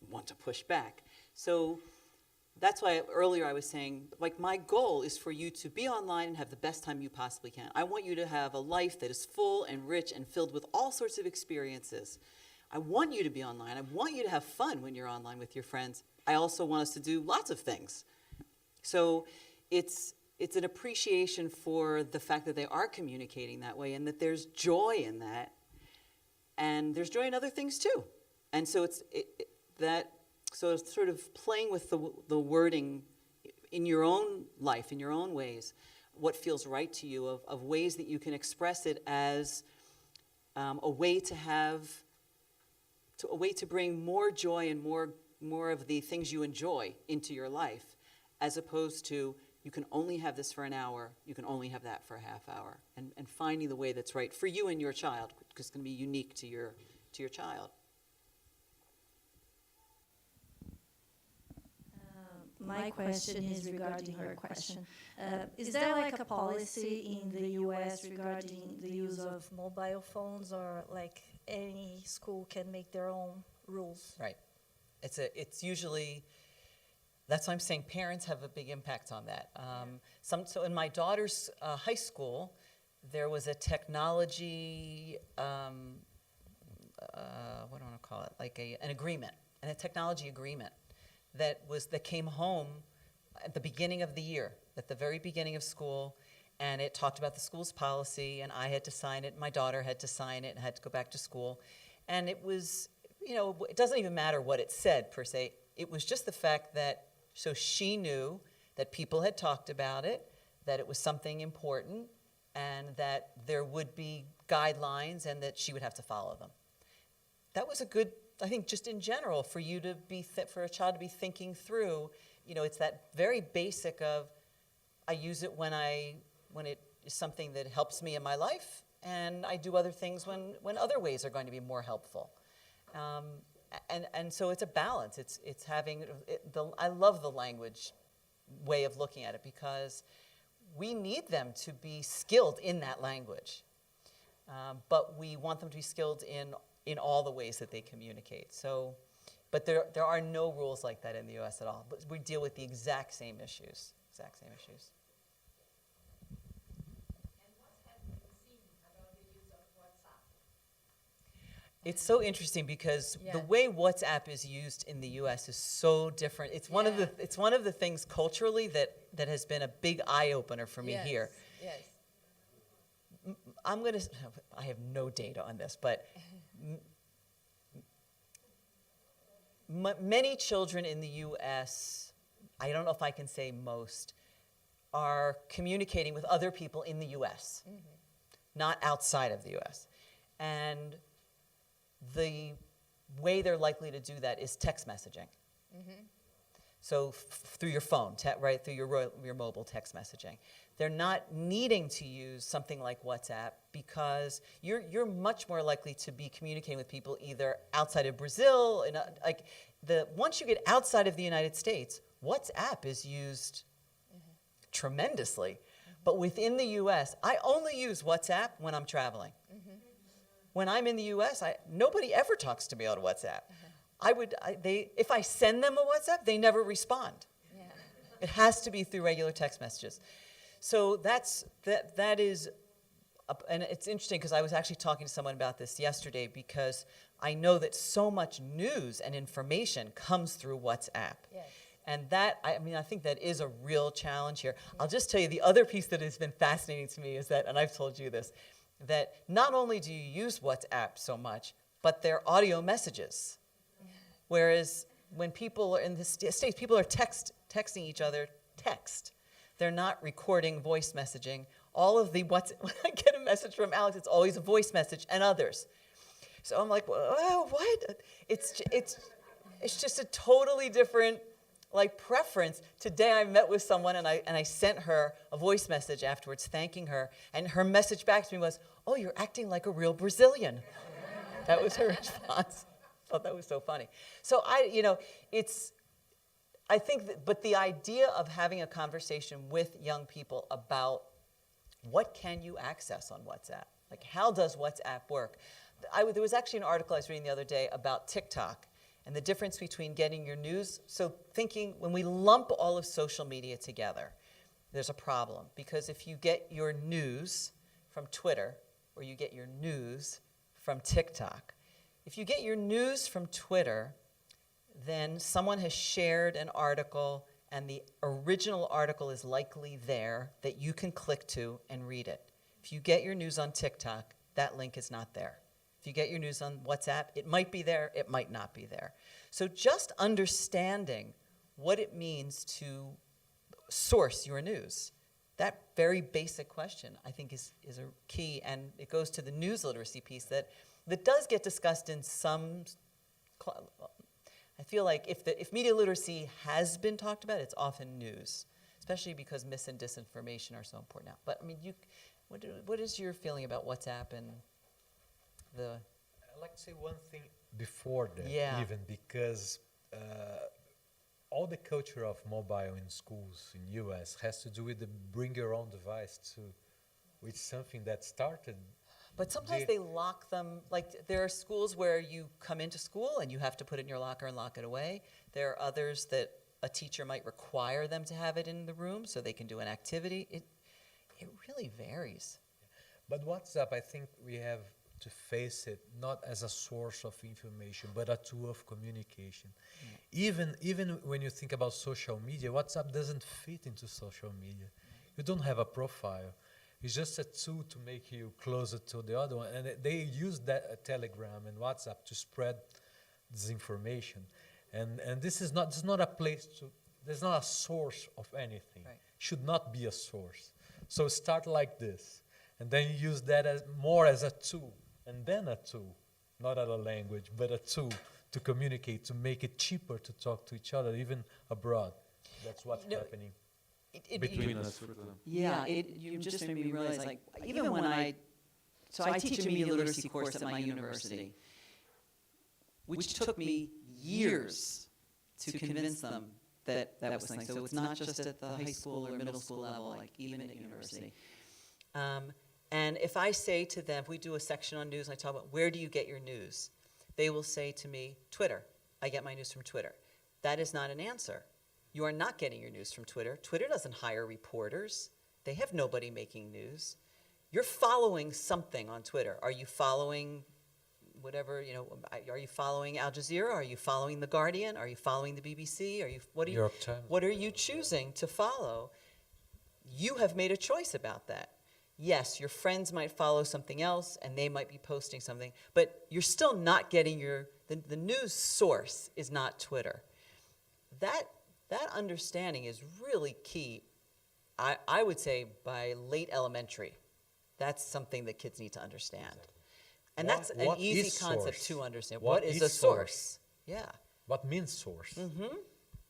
want to push back. So that's why earlier I was saying, like, my goal is for you to be online and have the best time you possibly can. I want you to have a life that is full and rich and filled with all sorts of experiences. I want you to be online. I want you to have fun when you're online with your friends. I also want us to do lots of things. So it's an appreciation for the fact that they are communicating that way and that there's joy in that. And there's joy in other things too. And so So it's sort of playing with the wording in your own life, in your own ways, what feels right to you, of ways that you can express it as a way to bring more joy and more of the things you enjoy into your life, as opposed to, you can only have this for an hour, you can only have that for a half hour, and finding the way that's right for you and your child, because it's going to be unique to your child. My question is regarding her question. Is there like a policy in the U.S. regarding the use of mobile phones, or like any school can make their own rules? Right. It's usually, that's why I'm saying parents have a big impact on that. So in my daughter's high school, there was a technology, what do I want to call it, like an agreement, and a technology agreement that came home at the beginning of the year, at the very beginning of school, and it talked about the school's policy, and I had to sign it, and my daughter had to sign it, and had to go back to school. And it was, it doesn't even matter what it said, per se. It was just the fact that, so she knew that people had talked about it, that it was something important, and that there would be guidelines, and that she would have to follow them. That was a good, I think, just in general, for you to be, for a child to be thinking through, it's that very basic of, I use it when it is something that helps me in my life, and I do other things when other ways are going to be more helpful. And so it's a balance. It's having, I love the language way of looking at it, because we need them to be skilled in that language. But we want them to be skilled in all the ways that they communicate. So, but there are no rules like that in the US at all. But we deal with the exact same issues. It's so interesting because the way WhatsApp is used in the U.S. is so different. It's one of the things culturally that has been a big eye opener for me here. Yes. I have no data on this, but many children in the U.S., I don't know if I can say most, are communicating with other people in the U.S., not outside of the U.S. And the way they're likely to do that is text messaging. So through your phone, right, through your mobile text messaging. They're not needing to use something like WhatsApp because you're much more likely to be communicating with people either outside of Brazil, once you get outside of the United States, WhatsApp is used tremendously. But within the US, I only use WhatsApp when I'm traveling. When I'm in the US, nobody ever talks to me on WhatsApp. If I send them a WhatsApp, they never respond. It has to be through regular text messages. So that is, and it's interesting because I was actually talking to someone about this yesterday because I know that so much news and information comes through WhatsApp. And that, I think that is a real challenge here. I'll just tell you the other piece that has been fascinating to me is that, and I've told you this, that not only do you use WhatsApp so much, but they're audio messages. Whereas when people are in the States, people are texting each other text. They're not recording voice messaging. All of when I get a message from Alex, it's always a voice message and others. So I'm like, well, what? It's just a totally different preference. Today I met with someone and I sent her a voice message afterwards thanking her, and her message back to me was, "Oh, you're acting like a real Brazilian." That was her response. I thought that was so funny. So but the idea of having a conversation with young people about what can you access on WhatsApp? How does WhatsApp work? There was actually an article I was reading the other day about TikTok and the difference between getting your news. So thinking, when we lump all of social media together, there's a problem. Because if you get your news from Twitter or you get your news from TikTok, if you get your news from Twitter, then someone has shared an article and the original article is likely there that you can click to and read it. If you get your news on TikTok, that link is not there. If you get your news on WhatsApp, it might be there, it might not be there. So just understanding what it means to source your news, that very basic question, I think, is a key, and it goes to the news literacy piece that does get discussed in some. I feel like if media literacy has been talked about, it's often news, especially because mis and disinformation are so important now. But what is your feeling about WhatsApp and the? I'd like to say one thing before that, even because all the culture of mobile in schools in U.S. has to do with the bring your own device too, which is something that started. But sometimes they lock them, there are schools where you come into school and you have to put it in your locker and lock it away. There are others that a teacher might require them to have it in the room so they can do an activity. It really varies. But WhatsApp, I think we have to face it not as a source of information, but a tool of communication. Even when you think about social media, WhatsApp doesn't fit into social media. You don't have a profile. It's just a tool to make you closer to the other one. And they use that Telegram and WhatsApp to spread disinformation. And this is not a place to, there's not a source of anything. Right. Should not be a source. So start like this. And then you use that as more as a tool. And then a tool, not as a language, but a tool to communicate, to make it cheaper to talk to each other, even abroad. That's what's happening. Between us, for example. Yeah, you just made me realize, like, even when I teach a media literacy course at my university, which took me years to convince them that was the thing. So it's not just at the high school or middle school level, like even at university. And if I say to them, if we do a section on news and I talk about where do you get your news, they will say to me, Twitter. I get my news from Twitter. That is not an answer. You are not getting your news from Twitter. Twitter doesn't hire reporters. They have nobody making news. You're following something on Twitter. Are you following whatever, are you following Al Jazeera? Are you following The Guardian? Are you following the BBC? New York Times. What are you choosing to follow? You have made a choice about that. Yes, your friends might follow something else and they might be posting something, but you're still not getting the news source is not Twitter. That understanding is really key. I would say by late elementary, that's something that kids need to understand. And that's an easy concept to understand. What is a source? Yeah. What means source? Mm-hmm.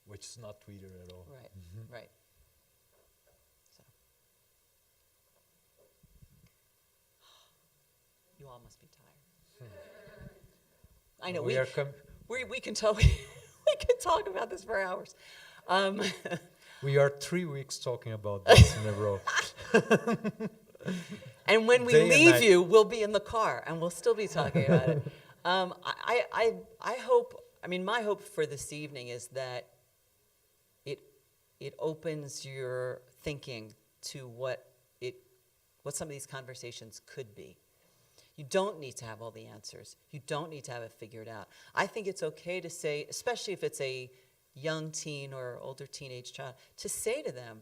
Which is not Twitter at all. Right, right. So. You all must be tired. I know, we can talk about this for hours. We are 3 weeks talking about this in a row. And when we leave you, we'll be in the car and we'll still be talking about it. I hope, my hope for this evening is that it opens your thinking to what some of these conversations could be. You don't need to have all the answers. You don't need to have it figured out. I think it's okay to say, especially if it's a young teen or older teenage child, to say to them,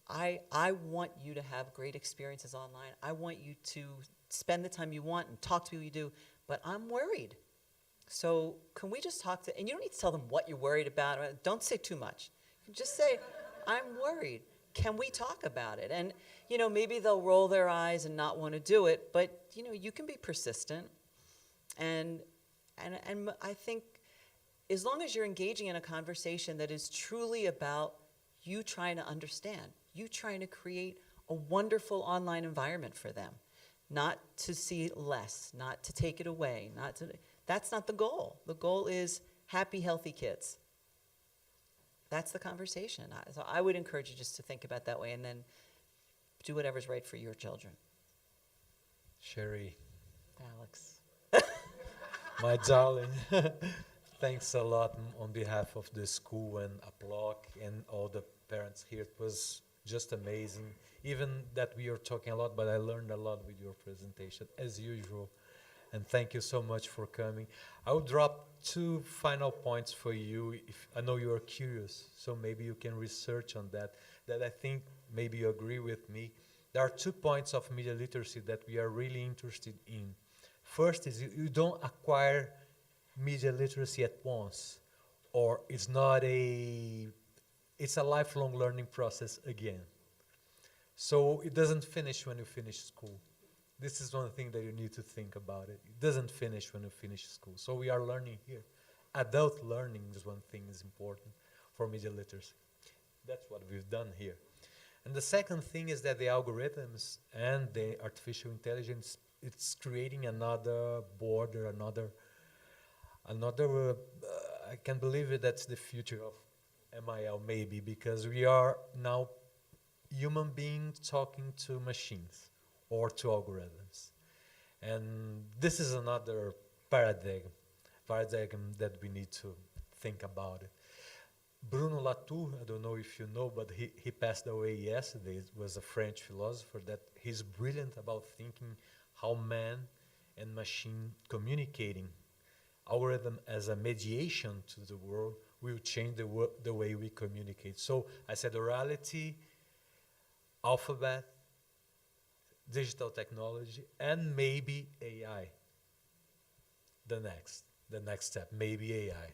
I want you to have great experiences online. I want you to spend the time you want and talk to people you do, but I'm worried. So can we just talk and you don't need to tell them what you're worried about. Don't say too much. Just say, I'm worried. Can we talk about it? And, maybe they'll roll their eyes and not want to do it, but, you can be persistent. And I think as long as you're engaging in a conversation that is truly about you trying to understand, you trying to create a wonderful online environment for them, not to see less, not to take it away, that's not the goal. The goal is happy, healthy kids. That's the conversation. So I would encourage you just to think about that way and then do whatever's right for your children. Sherri. Alex. My darling. Thanks a lot on behalf of the school and Applaud and all the parents here. It was just amazing. Even that we are talking a lot, but I learned a lot with your presentation, as usual. And thank you so much for coming. I will drop 2 final points for you. I know you are curious, so maybe you can research on that I think maybe you agree with me. There are 2 points of media literacy that we are really interested in. First is you don't acquire media literacy at once, or it's a lifelong learning process again. So it doesn't finish when you finish school. This is one thing that you need to think about it. It doesn't finish when you finish school. So we are learning here. Adult learning is one thing is important for media literacy. That's what we've done here. And the second thing is that the algorithms and the artificial intelligence, it's creating another border, I can't believe it, that's the future of MIL maybe, because we are now human beings talking to machines or to algorithms. And this is another paradigm that we need to think about it. Bruno Latour, I don't know if you know, but he passed away yesterday. It was a French philosopher that he's brilliant about thinking how man and machine communicating algorithm as a mediation to the world will change the way we communicate. So I said orality, alphabet, digital technology, and maybe AI. The next step, maybe AI.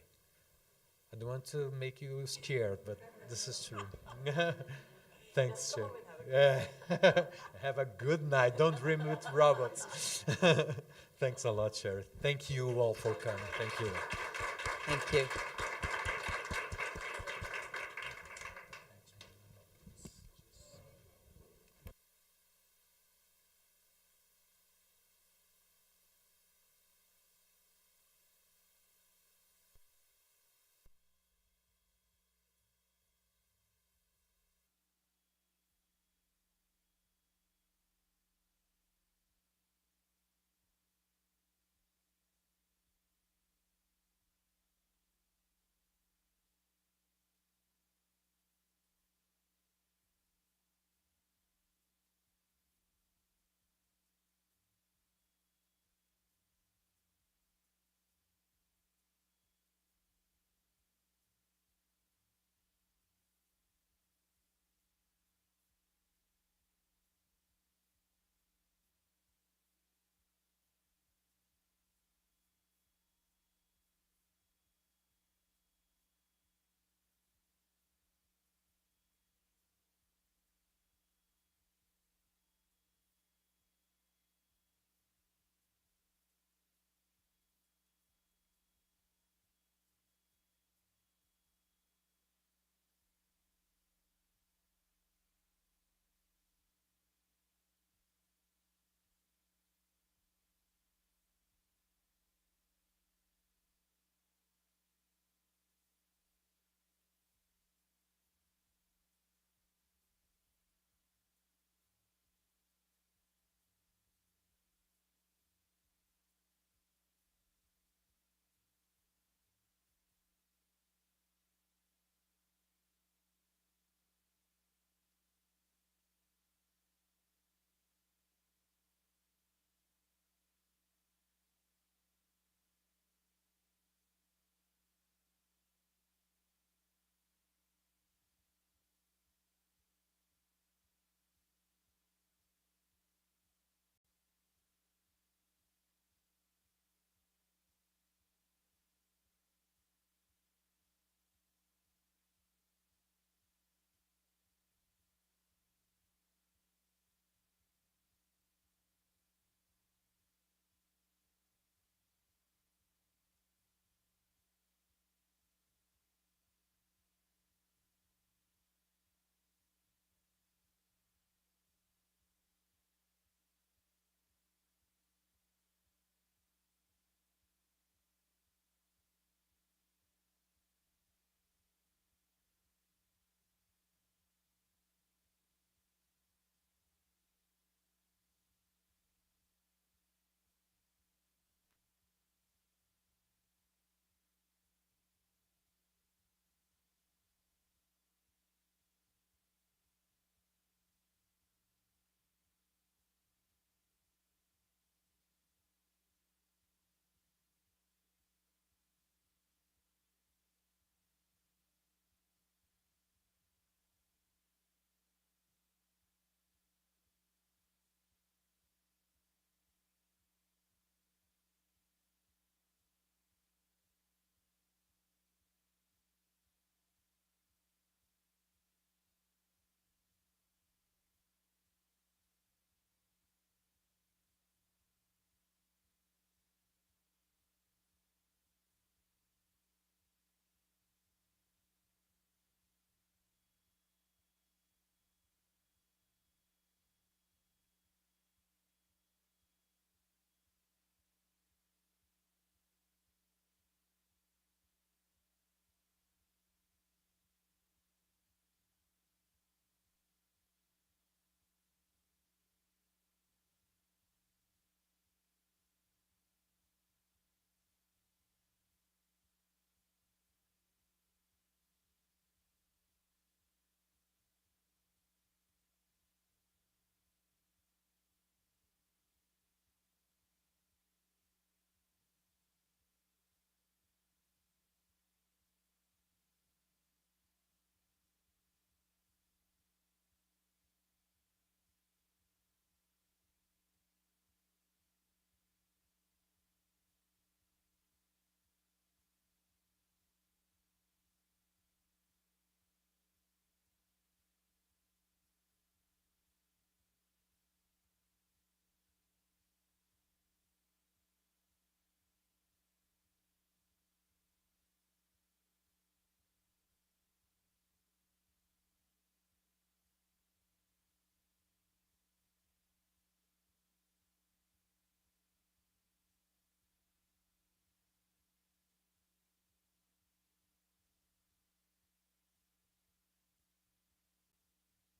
I don't want to make you scared, but this is true. Thanks, Sherri. Yeah. Have a good night. Don't dream with robots. Thanks a lot, Sherri. Thank you all for coming. Thank you. Thank you.